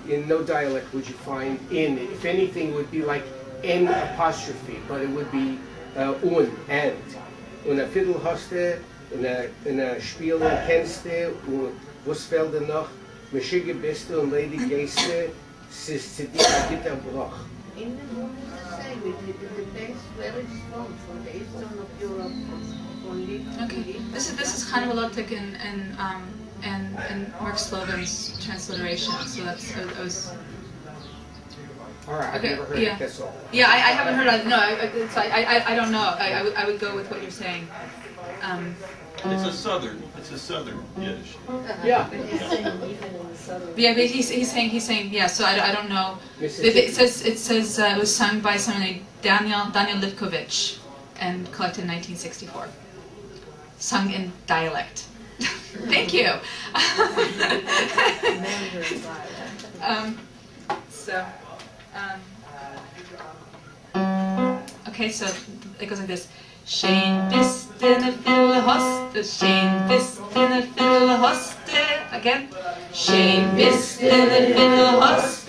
In no dialect would you find in. If anything, it would be like N apostrophe, but it would be un, and. In a fiddle hoste, in a spielen kennste, was fehlt dir noch? Meshige biste und Lady Geiste, sis zu dir a Gitterbruch. In the room is the same. It depends where it's from the eastern of Europe. Only. Okay. This is kind of elotic in Mark Slovin's transliteration. So that's I was. All right, I've Okay, never heard yeah. it, that's all. Yeah, I haven't heard of it. No, I don't know. I would go with what you're saying. It's a southern Yiddish. Yeah. But he's saying even in the southern. Yeah, but he's saying yeah. So I don't know. It says it was sung by someone named Daniel Lipkovich and collected in 1964. Sung in dialect. Thank you. Okay, so it goes like this. Shane bist in a fiddle hoste, Shane bist in a fiddle hoste. Again. Shane bist in a fiddle hoste.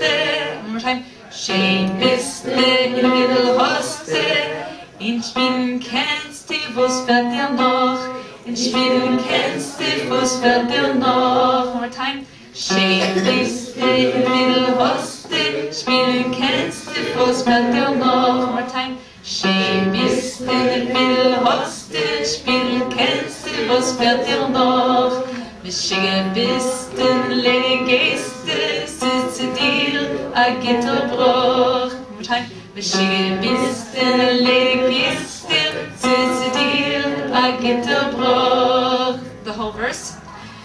One more time. Shane bist in a fiddle hoste. In Spielen kennst du, was fehlt dir noch? In Spielen kennst du, was fehlt dir noch? One more time. Shane bist in a fiddle hoste. Spielen kennst du, was fehlt dir noch? One more time. Shane bist in a fiddle hoste. Spielen kennst du, was fehlt dir noch? Meshige bist in Lady Geiste, sitzt zu dir a Gitterbruch. One more time. Meshige bist in Lady Geiste, sitzt zu dir a Gitterbruch. The whole verse.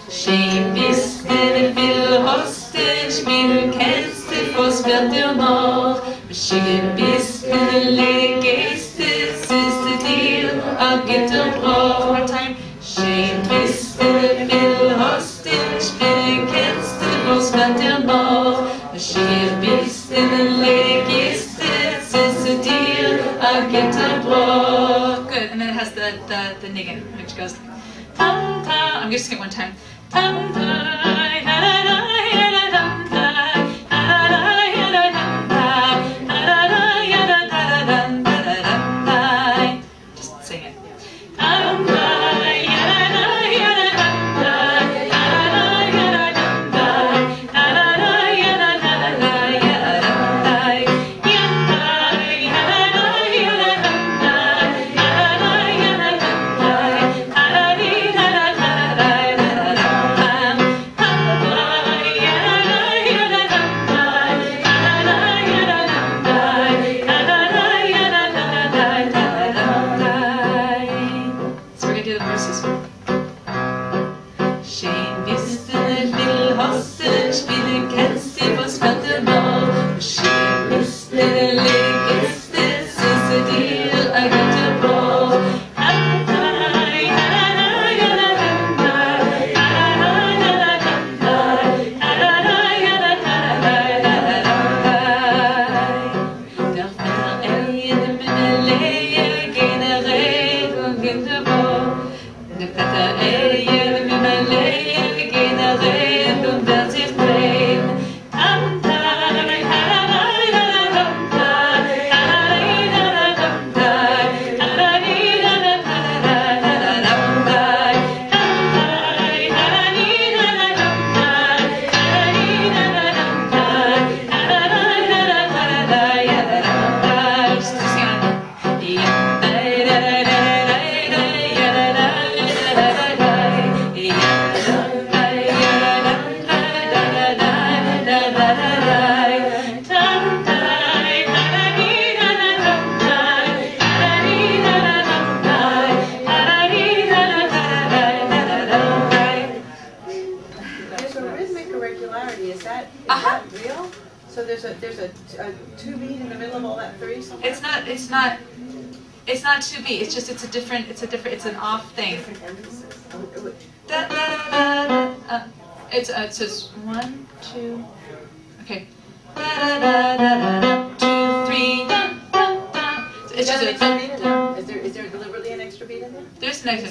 Shane bist in a fiddle hoste, spielen kennst du, was fehlt dir noch? Meshige bist in Lady Geiste, sitzt zu dir a Gitterbruch. One more time. Shane bist in a fiddle hoste, spielen kennst du, was fehlt dir noch? Meshige bist in Lady Geiste, sitzt zu dir a Gitterbruch. Good, and then it has the niggin, which goes tam tam. I'm just gonna get one time. Tam tam. Just sing it. It's not to be. It's just it's an off thing. Da, da, da, da. It says 1, 2. Okay. Da, da, da, da, da, 2, 3. Da, da, da. It's just a. Is there deliberately an extra beat in there? There's an extra.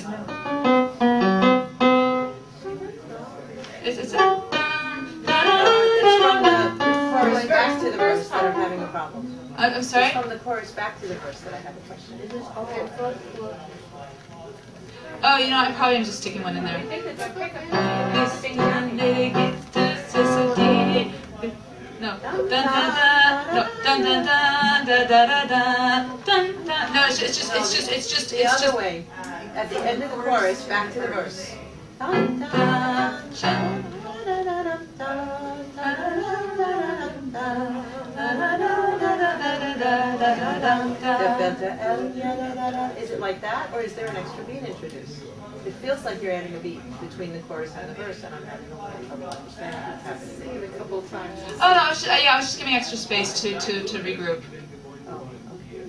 It's a. It's from the chorus back to the verse that I'm having a problem. I'm sorry? It's from the chorus back to the verse that I have a question. Oh, you know, I probably am just sticking one in there. No. Dun dun dun. No. Dun dun dun da da da da. Dun dun. No, it's just the other way. At the end of the chorus, back to the verse. Dun dun dun. Is it like that, or is there an extra beat introduced? It feels like you're adding a beat between the chorus and the verse, and I'm having a little trouble understanding what's happening. Sing it a couple of times. Oh no, I was just giving extra space to regroup. Oh, okay.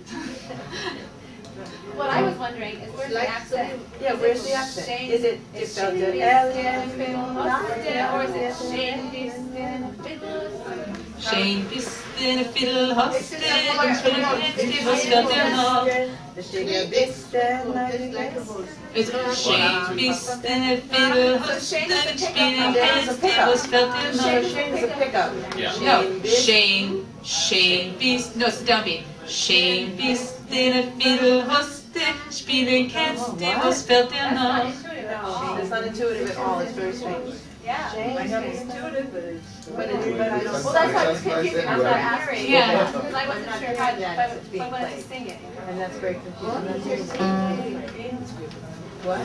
What I was wondering is where's the accent? Yeah, where's the accent? Is it or is it Shane Shane bist in a fiddle hosted, and Philip was felt in all. It's Shane bist in a fiddle hosted, and Spinning was felt in all. Shane is a pickup. No, Shane bist, no, it's the downbeat. Shane bist in a fiddle hosted, Spinning was felt in all. No, it's not intuitive at all. It's very strange. Yeah, I know it's intuitive, but I don't. Well, that's why I was confusing. I'm not hearing. Yeah. Because I wasn't sure how to sing it. And that's very confusing. What?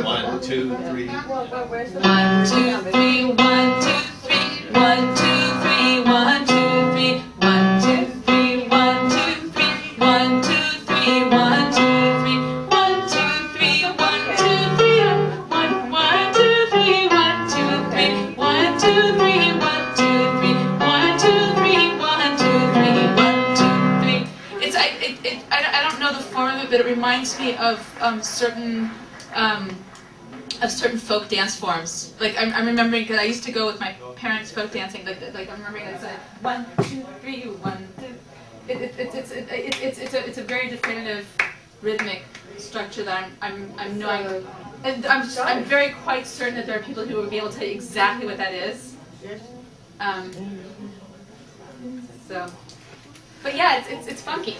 One, two, three. 1, 2, 3, 1, 2, 3, 1, 2, 3, 1, 2, 3, 1, 2, 3, 1, 2, 3, 1, 2, 3, 1, 2, 3, 1, 2, 3, 1, 2, 3, 1, 2, 3, 1, 2, 3, 1, 2, 3, 1, 2, 3, 1, 2, 3, 1, 2, 3, 1, 2, 3. It's I don't know the form of it, but it reminds me of certain folk dance forms. Like I'm remembering, because I used to go with my parents folk dancing. Like I'm remembering it's like 1, 2, 3, 1, 2. It's a very definitive rhythmic structure that I'm knowing. And I'm very quite certain that there are people who will be able to tell you exactly what that is. So, but yeah, it's funky,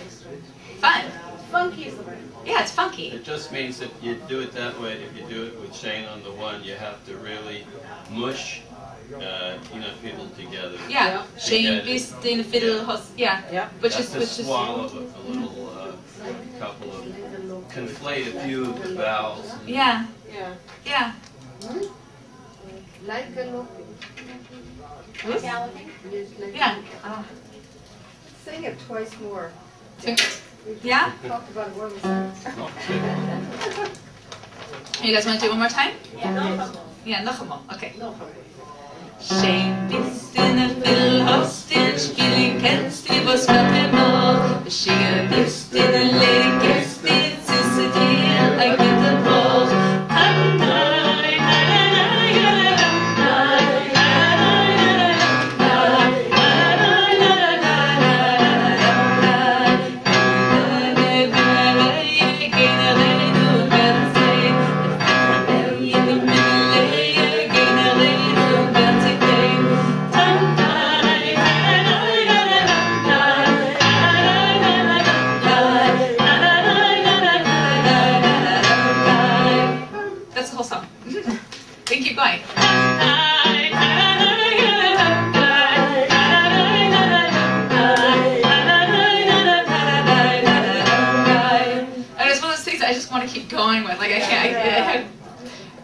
fun. Funky is the word. Yeah, it's funky. It just means if you do it that way, if you do it with Shane on the one, you have to really mush, people together. Yeah, Shane bist in a fiddle host. Yeah, which is swallow a little, couple of conflate a few of the vowels. Yeah. Like a Galloping? Yeah. Sing it twice more. Yeah? Talked about it more than You guys want to do it one more time? Yeah. Yeah, noch einmal. Okay. Schön bist in der Philhostin, spielen kennst du, was kommt mir noch? Schön bist in der Lady-Kästin, süße dir, ein guter Bruch. That's the whole song. We can keep going. And it's one of those things that I just want to keep going with. Like I can't.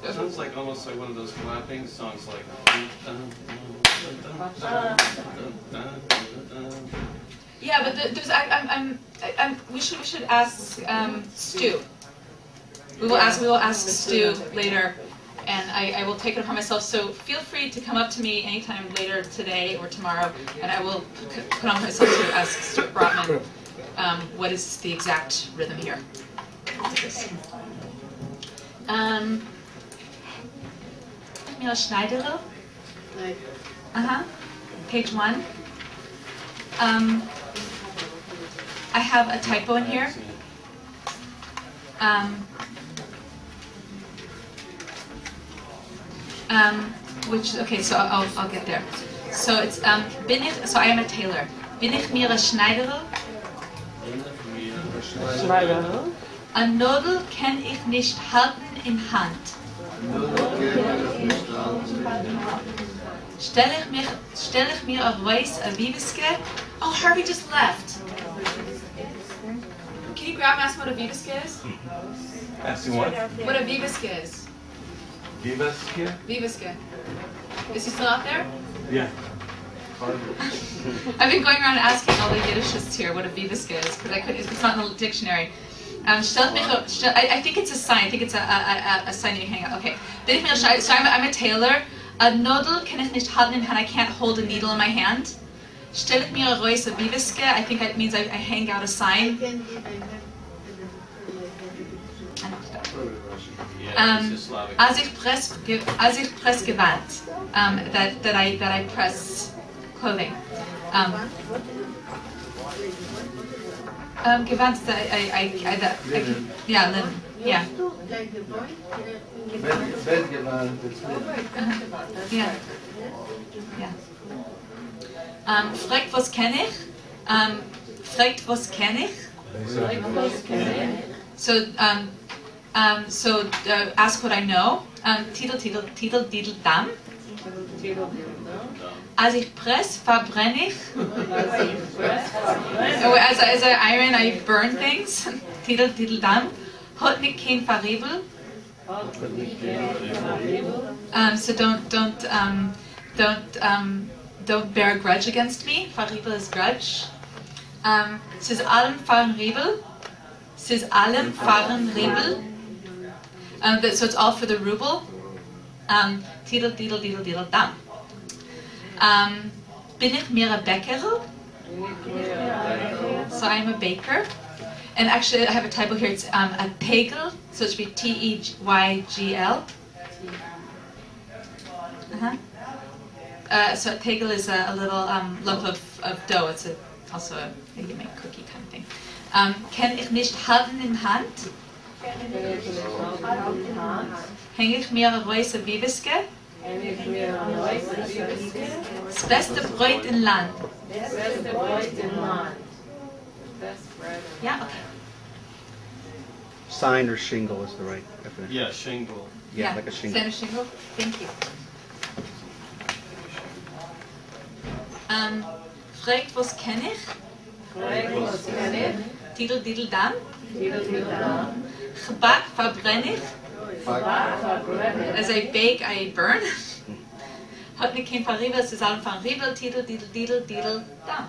It sounds like almost like one of those clapping songs, like. Yeah, but we should ask Stu. We will ask Stu later, and I will take it upon myself. So feel free to come up to me anytime later today or tomorrow, and I will put on myself to ask Stuart Brotman what is the exact rhythm here. Mira Schneiderl. Page 1. I have a typo in here. Okay, so I'll get there. So it's so I am a tailor. Bin ich mir a Schneiderl? A Nodel kann ich nicht halten in Hand. Stell ich mir a Reis a Viviske? Oh, Harvey just left. Can you grab and ask what a Viviske is? Asking what? What a Viviske is? Viviske? Viviske. Is he still out there? Yeah. I've been going around asking all the Yiddishists here what a Viviske is, because it's not in the dictionary. I think it's a sign. I think it's a sign that you hang out. Okay. So I'm a tailor. A Nodel kann ich nicht halten in Hand. I can't hold a needle in my hand. Stell ich mir a Reis a Viviske. I think it means I hang out a sign. As ich press Gewand, that I press clothing. Gewand, yeah, linen, yeah. Yeah. Yeah. Fragt, was kenn ich? Fragt, was kenn ich? So, ask what I know. Titel, dam. As ich press, verbrenne ich. As I iron, I burn things. Titel, dam. Hot nicht kein Verriebel. So don't bear a grudge against me. Verriebel is grudge. Says allem fahren Riebel. Says allem fahren Riebel. So it's all for the ruble. Titel, dam. Bin ich mir a Bäckerl? So I'm a baker. And actually, I have a typo here. It's a tegel, so it should be T-E-Y-G-L. So a tegel is a little lump of dough. It's also a you make cookie kind of thing. Kann ich nicht halten in Hand? Häng ich mir a Reis a Viviske? Das beste Brot in Land. Yeah, okay. Sign or shingle is the right definition. Yeah, shingle. Yeah, like a shingle. Sign or shingle? Thank you. Fragt, was kenn ich? Titel, dam. Gebak, verbrenne ich. As I bake, I burn. Hat nicht kein Verriebel, es ist allem von Riebel, Titel, dam.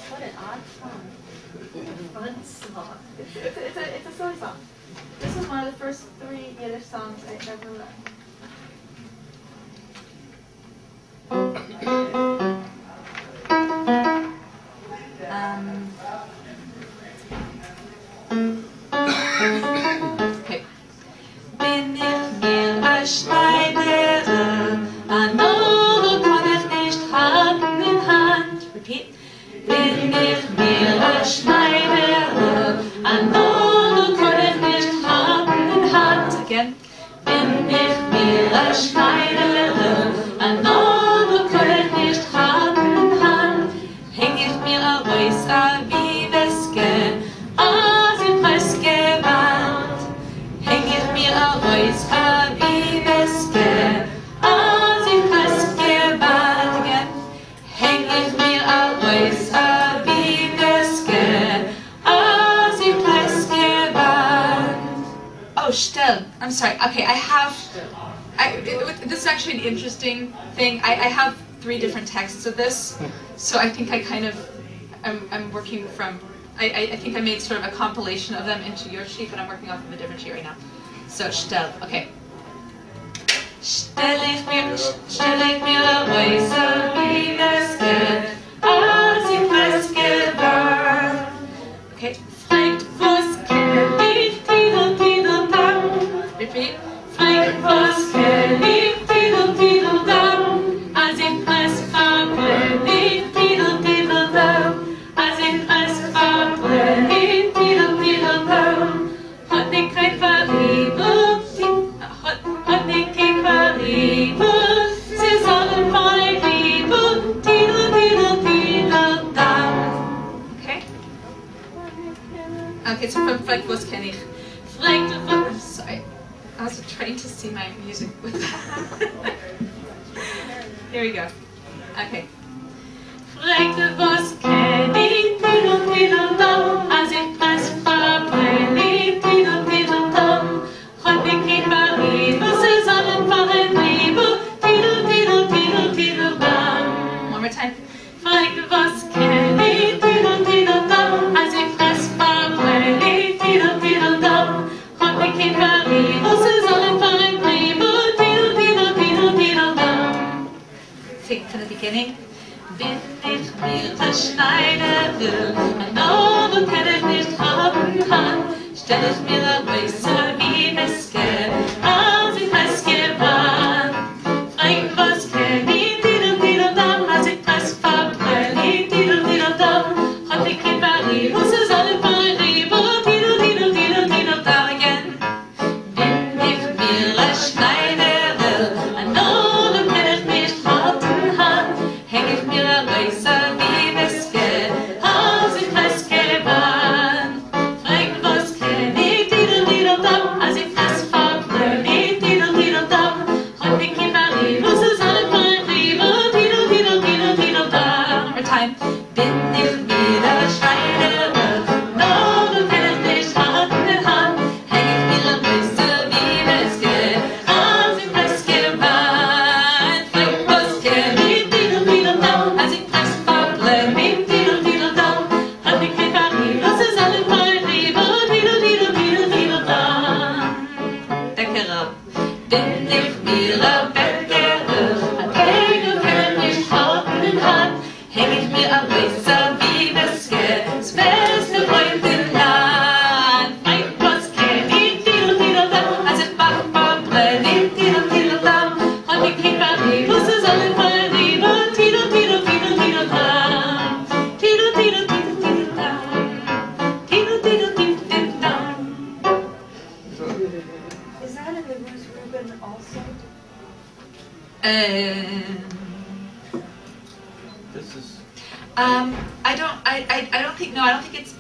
What an odd song. Fun song. It's a silly song. This was one of the first 3 Yiddish songs I ever learned. sorry. Okay, I have. This is actually an interesting thing. I have 3 different texts of this, so I think I kind of. I'm working from. I think I made sort of a compilation of them into your sheet, but I'm working off of a different sheet right now. So stell. Okay. Stell ich mir a Weise wie das geht, als ich festgewahrt. Okay. Fragt, was kenn ich, Tidel, Tidel, Dam. Repeat. Fragt, was kenn ich, Tidel, Tidel, Dam. Als ich fest verbrenn ich, Tidel, Tidel, Dam. Als ich fest verbrenn ich, Tidel, Tidel, Dam. Hat ich kein Verlieben, hat ich kein Verlieben. Sie sollen meine Liebe, Tidel, Tidel, Tidel, Dam. Okay? Okay, so from Fragt, was kenn ich? Fragt, was... Sorry. I was trying to see my music with that. Here we go. Okay. Fragt, was kenn ich? Tidel, Tidel, Dam. Als ich das verbrenn ich, Tidel, Tidel, Dam. Hat ich kein Verlieben, sie sollen meine Liebe, Tidel, Tidel, Tidel, Tidel, Dam. One more time. Fragt, was kenn ich? Tidel, Tidel, Dam. Als ich das verbrenn ich, Tidel, Tidel, Dam. Hat ich kein Verlieben, sie sollen meine Liebe, Tidel, Tidel, Tidel, Tidel, Dam. Sing from the beginning. Bin ich mir das Schneiderin, ein Oben kann ich nicht haben, stell ich mir ein Weise wie es geht, als ich es gewann. Fragt, was kenn ich, Tidel, Tidel, Dam, als ich das verbrenn ich, Tidel, Tidel, Dam. Hat ich kein Verlieben, sie sollen meine Liebe, Tidel, Tidel, Tidel, Tidel, Dam again. Bin ich mir ein Schneiderin, ein Oben kann ich nicht halten, häng ich mir ein Weise wie es geht, als ich es gewann. Fragt, was kenn ich, Tidel, Tidel, Dam, als ich das verbrenn ich, Tidel, Tidel, Dam. Hat ich kein Verlieben, sie sollen meine Liebe, Tidel, Tidel, Tidel, Tidel, Dam. One more time. Bin ich wieder Schneiderin, no, du kannst nicht Hand in Hand, häng ich mir ein Weise wie es geht, als ich es gewann. Fragt, was kenn ich, Tidel, Tidel, Dam, als ich das verbrenn ich, Tidel, Tidel, Dam. Hat ich kein Verlieben, sie sollen meine Liebe, Tidel, Tidel, Tidel, Tidel, Dam. Bäckerin, bin ich mir a Bäckerin, ein Kegel kann nicht halten in Hand, häng ich mir am Weise wie es geht, das beste Freundin an. Fragt, was kenn ich, Tidel, Tidel, Dam, als ich verbrenn ich, Tidel, Tidel, Dam. Hat ich kein Verlieben, sie sollen meine Liebe, Tidel, Tidel, Tidel, Tidel, Dam. Tidel, Tidel, Tidel, Tidel, Dam. Tidel, Tidel, Tidel, Tidel, Dam. Is that in the Bruce Rubin also? This is. I don't think. No, I don't think it's.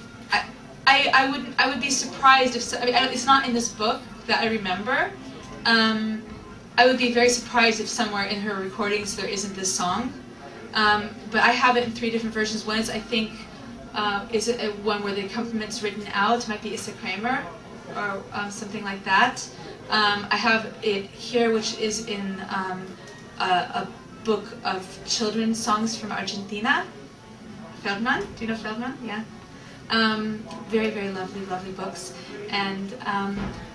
I would be surprised if. It's not in this book that I remember. I would be very surprised if somewhere in her recordings there isn't this song. But I have it in 3 different versions. One is, I think, is it one where the accompaniment written out? It might be Issa Kramer or something like that. I have it here, which is in a book of children's songs from Argentina. Feldman, do you know Feldman? Yeah. Very, very lovely, lovely books. And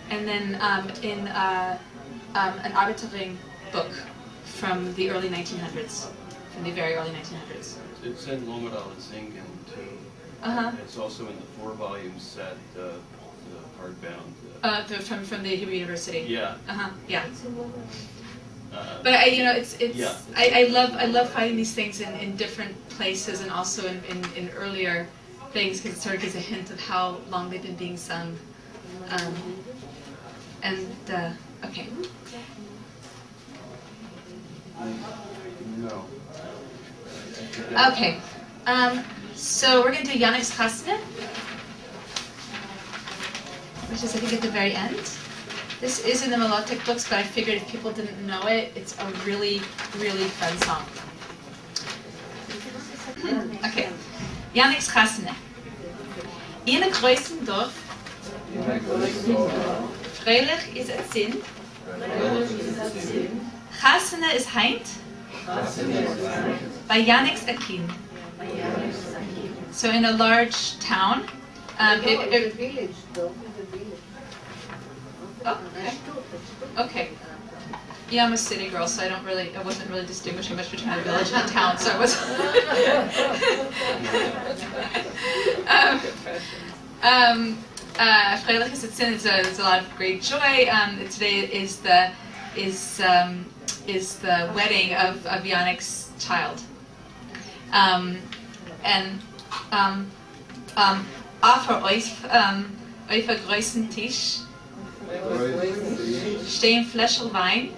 then in an Arbeiterring book from the early 1900s, from the very early 1900s. It's in Lomedal and Singen too. Uh-huh. It's also in the 4-volume set, the hardbound. From the Hebrew University. Yeah. Uh-huh. Yeah. But I love finding these things in different places and also in earlier things, because it sort of gives a hint of how long they've been being sung. Okay. No. Okay. So we're going to do Yannick's Chasne, which is, I think, at the very end. This is in the Melotic books, but I figured if people didn't know it, it's a really, really fun song. Okay. Yannick's Chasne. In a großen Dorf Freilich is a Zin. Chasene is Heint. By Yannick's Akin. So in a large town. It's a village, though. It's a village. Okay. Yeah, I'm a city girl, so I wasn't really distinguishing much between a village and a town, so I was. Freilich is a Zin. It's a lot of great joy. Today is the wedding of Yannick's child. Auf der größten Tisch stehen Fläschel Wein.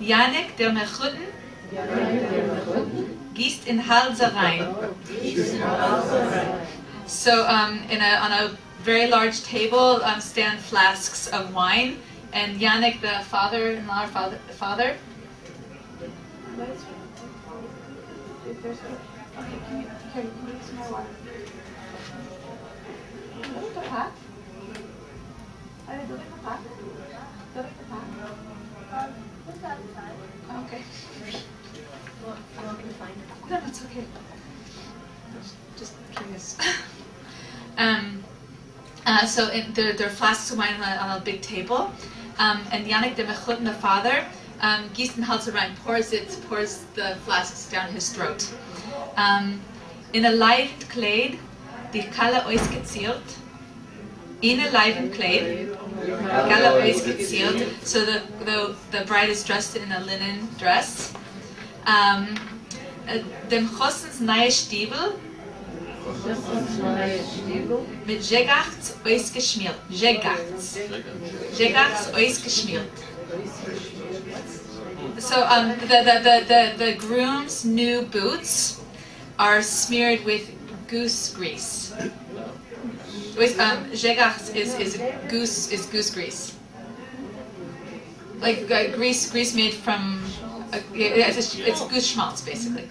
Yannick, der Mechuten, gießt in Halse rein. So on a very large table stand flasks of wine, and Yannick, the father-in-law, father. Okay, can you use my water? ¿Dónde está el pack? ¿Dónde está el pack? ¿Dónde está el pack? What's that inside? Okay. You want me to find it? No, it's okay. Just curious. So there are flasks of wine on a big table, and Yannick, the Mechut, the father, gießt in Halse rein, pours the flasks down his throat. In a leidend Kleid, die Kalle ausgezielt. In a leidend Kleid, Kalle ausgezielt. So the bride is dressed in a linen dress. Dem Chossens neue Stiebel. Mit Jegachts ausgeschmiert. Jegachts ausgeschmiert. So the groom's new boots are smeared with goose grease. Jegachts is goose grease. Like grease made from it's goose schmaltz basically.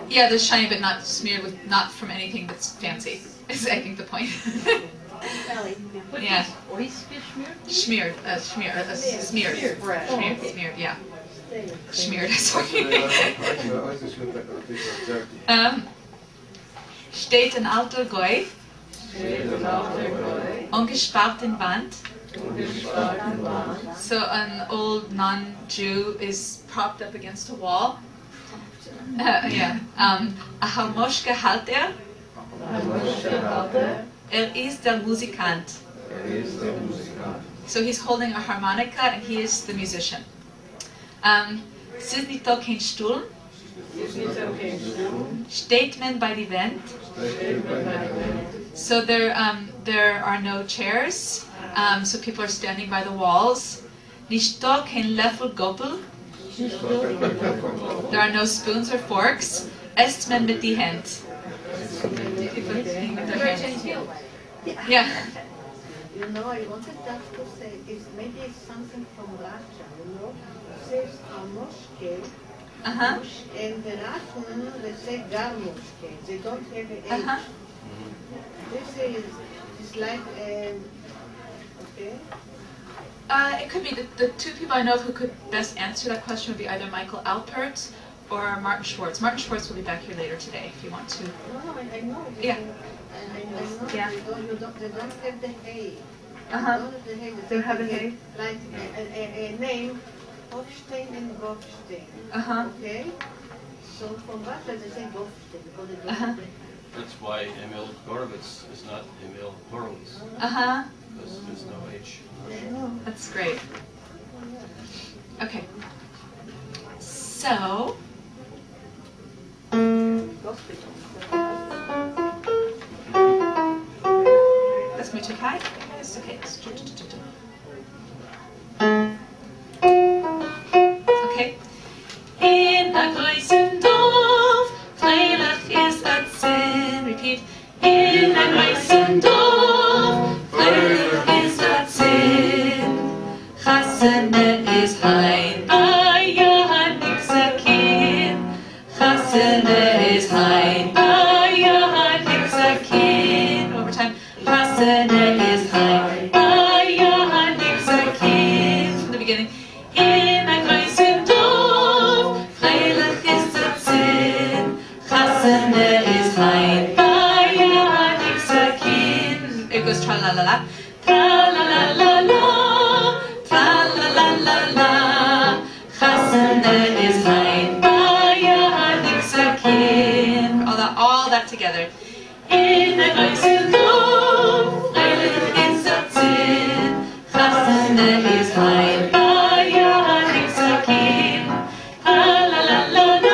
Yeah, they're shiny, but not smeared with, not from anything that's fancy. Is I think the point. Yeah. Smeared, smeared, yeah. Smeared, sorry. Steht ein alter Goy, ungespart in Wand. So an old non-Jew is propped up against a wall. Yeah. A harmoshke halt ist der Musikant. So he's holding a harmonica and he is the musician. Siz nicht da kein Stuhl? Steht man bei die Wand? So there are no chairs. So people are standing by the walls. Nicht da kein Löffel Gobel? There are no spoons or forks. Esst man mit die Hand? People eating with their hands. Yeah. You know, I wanted just to say, maybe it's something from Russia, you know? It says Amoshke, and the Russian, they say Garmoshke. They don't have an H. This is like, okay? It could be the two people I know who could best answer that question would be either Michael Alpert or Martin Schwartz. Martin Schwartz will be back here later today if you want to. No, I know. Yeah. I know. Yeah. They don't have the hay. They don't have the hay? Like a name, Hofstein and Gofstein. Okay? So from Russia they say Gofstein because they don't have the hay. That's why Emil Horowitz is not Emil Horowitz. Because there's no H. That's great. Okay. So. That's me too high? It's okay. Okay. In a großen Dorf, freilich ist a Zinn. Repeat. In a großen Dorf, freilich ist a Zinn. Chasene is hein, bei Yannick's a kin. Chasene is hein, bei Yannick's a kin. Over time. Chasene is hein Bayad Iksakin. It goes tra la la la. Tra la la la la. Tra la la la la. Chasene is hein Bayad Iksakin. All that together. In a weißen Dorf, freilich ist der Zinn. Chasene is hein Bayad Iksakin. La la la la la.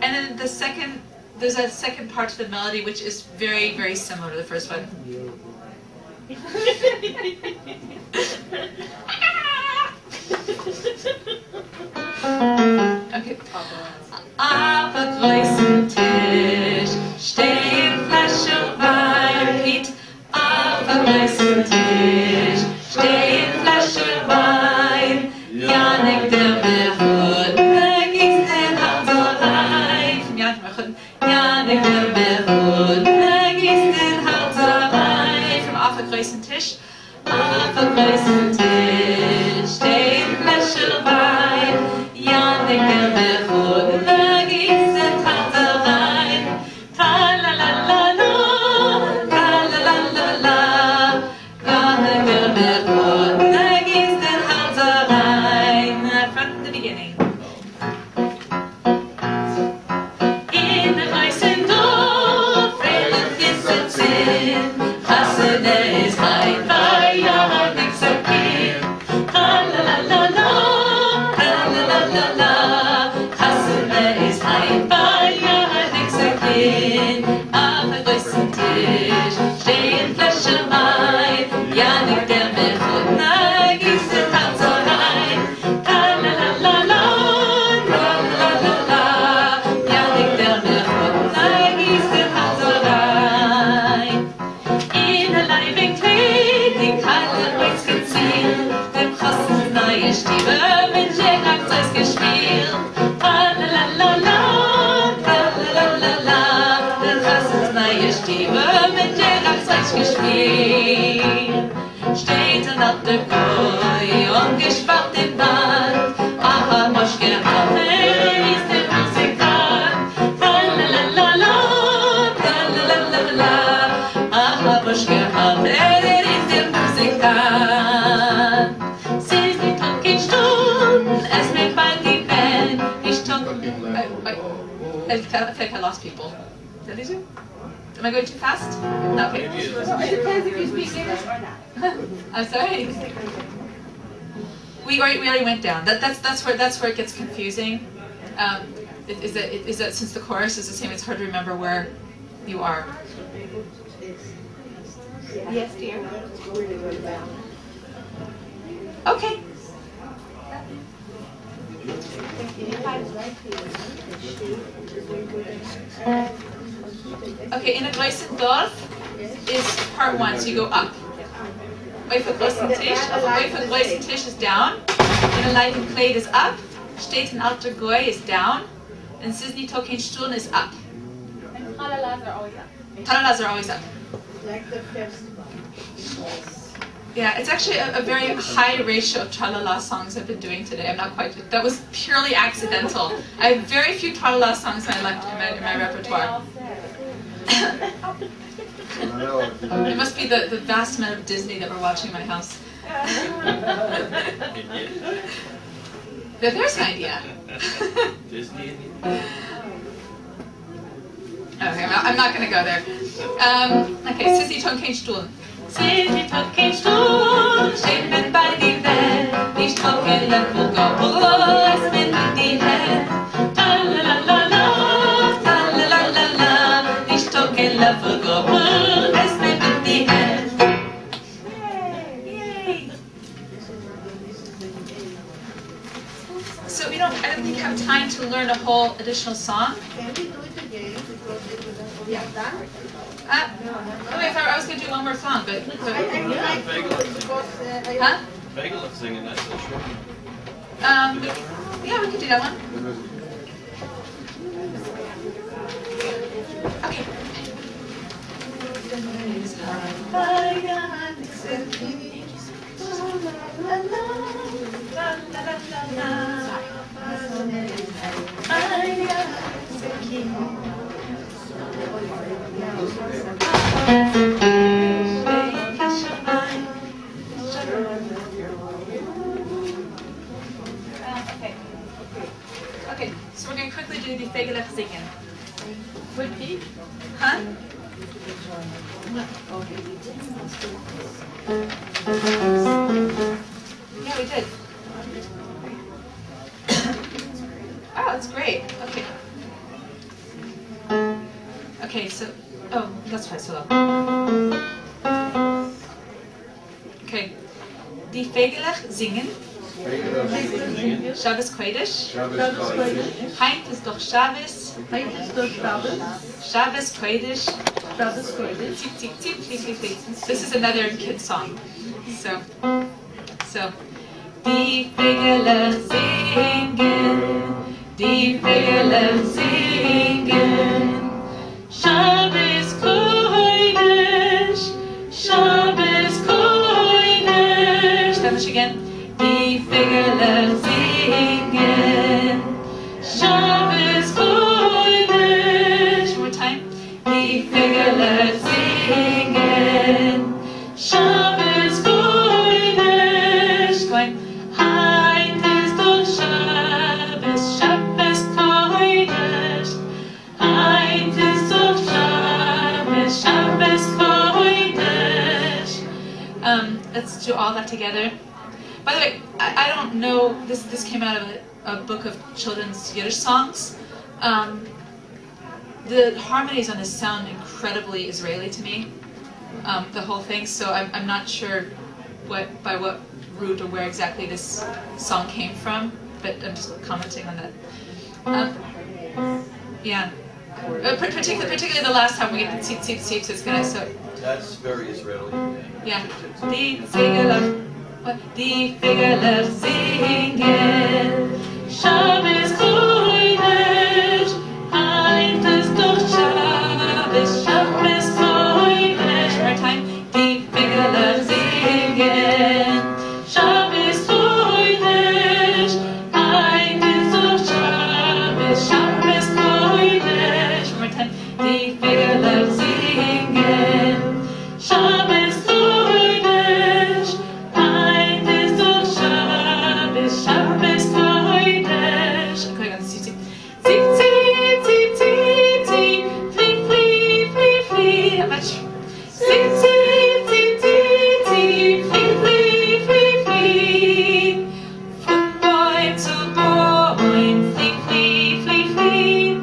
And then there's a second part to the melody which is very, very similar to the first one. Okay. Auf der großen Tisch stehen Flaschen Wein. Repeat. Auf der großen Tisch stehen Flaschen Wein. Janik der Mechut, der gießt den Hauser rein. Janik der Mechut, der gießt den Hauser rein. Vom Auf der großen Tisch. Auf der großen Tisch stehen Flaschen Wein. Janik der Mechut, der gießt den Hauser rein. Tra la la la la, tra la la la la. Janik der Mechut, der gießt den Hauser rein. From the beginning. In the weißen Dorf, freilich ist der Zinn. Chasene is hein Bayad Iksakin. Tra la la la la, tra la la la la. Chasene is hein Bayad Iksakin. Auf der großen Tisch stehen Flaschen Wein. Janik der Mechut, na gießt den Hauser rein. Tra la la la la, tra la la la la. Janik der Mechut, na gießt den Hauser rein. In der Leibing Kleid, die kalte Holz gezielt, dem Kosten neue Stiefel mit Jagdzeug gespielt. Tra la la la la, tra la la la la. Dem Kosten neue Stiefel mit Jagdzeug gespielt. Steht auf der Koi und gespannt im Band. Aber Moschke ist der Musikant. Tra la la la la, tra la la la la. Aber Moschke ist der Musikant. Sie ist nicht talking Stunden, es wird bald die Band. Ich I think I lost people. Did I lose you? Am I going too fast? Okay. It depends if you speak Yiddish or not. I'm sorry. We already went down. That's where it gets confusing. Is that since the chorus is the same, it's hard to remember where you are. Yes, dear. Okay. Okay, in a großen Dorf is part one, so you go up. Auf der großen Tisch is down. In a Leibing Kleid is up. Steht in alter Goy is down. And Sizni Token Sturm is up. And tralalas are always up. Tralalas are always up. Like the first one. Yeah, it's actually a very high ratio of tralala songs I've been doing today. I'm not quite. That was purely accidental. I have very few tralala songs in my repertoire. It must be the vast amount of Disney that we're watching in my house. There's an idea. Disney? Okay, I'm not going to go there. Okay, Sissy Tonkein Stuhl. Sissy Tonkein Stuhl, steht mit bei die Welt. Ich tonke Löffel, go, es mit die Hände. Talalala, talalala, ich tonke Löffel, go, es mit die Hände. Yay! So I don't think we have time to learn a whole additional song. Can we do it again? Because it was almost done. I was going to do one more song, but... I would like to, because Huh? Bagel singing, that's so short. Yeah, we can do that one. Okay. Okay, so we're going to quickly do the Fegelech Singen. Repeat. Huh? Yeah, we did. Oh, that's great. Okay. Okay, so, oh, that's right, so. Okay. Die Fegelech singen. Shabbos Kodesh. Heint ist doch Shabbos. Shabbos Kodesh. Tip, tip, tip, tip, tip, tip. This is another kid song. So. Die Fegelech singen. Die Fegelech singen. Shabbos Kodesh. Shabbos Kodesh. Finish again. Die Fegelech singen. Shabbos Kodesh. One more time. Die Fegelech singen. Shabbos Kodesh. Going. Heint ist doch Shabbos. Shabbos Kodesh. Heint ist doch Shabbos. Shabbos Kodesh. Let's do all that together. By the way, I don't know, this came out of a book of children's Yiddish songs. The harmonies on this sound incredibly Israeli to me, the whole thing, so I'm not sure by what root or where exactly this song came from, but I'm just commenting on that. Yeah. Particularly the last time we get the tzip tzip tzip, so it's gonna, so. That's very Israeli. Yeah. Die Fegelech singen. Shabbos Kodesh. Heint ist doch Shabbos. Shabbos Kodesh. One more time. Die Fegelech singen. Shabbos Kodesh. Heint ist doch Shabbos. Shabbos Kodesh. One more time. Die Fegelech singen. Shabbos Kodesh. Heint ist doch Shabbos. Shabbos Kodesh. Okay, ganz zip zip. Zip zip zip zip zip. Flieg flieg flieg flieg. How much? Zip zip zip zip zip. Flieg flieg flieg flieg. Von Bäum zu Bäum. Flieg flieg flieg flieg.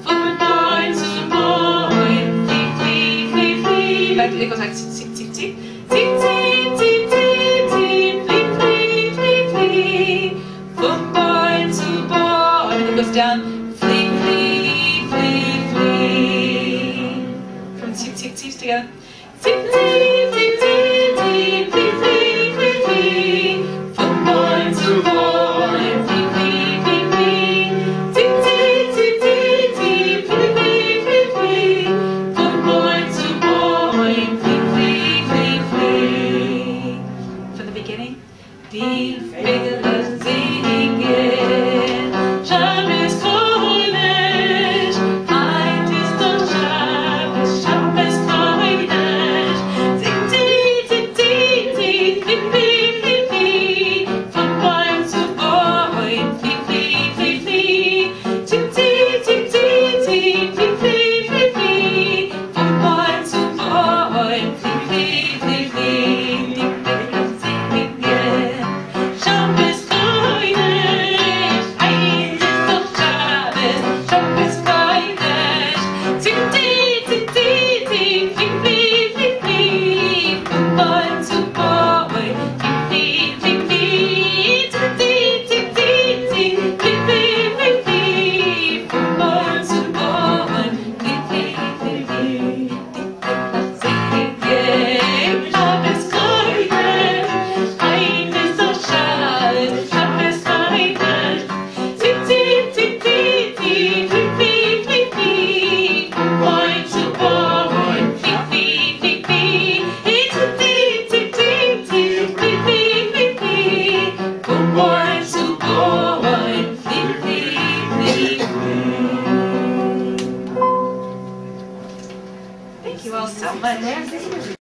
Von Bäum zu Bäum. Flieg flieg flieg flieg. Back, it goes like zip zip zip zip. Zip zip zip zip zip. Flieg flieg flieg flieg. Von Bäum zu Bäum. And it goes down. Flieg flieg flieg flieg. From zip zip zip together. Zip zip zip zip zip. Flieg flieg flieg flieg. Von Bäum zu Bäum. Flieg flieg flieg flieg. Zip zip zip zip zip. Flieg flieg flieg flieg. Von Bäum zu Bäum. Flieg flieg flieg flieg. From the beginning. Die Fegelech singen. Shabbos Kodesh. Heint ist doch Shabbos. Shabbos Kodesh. Zip zip zip zip so much.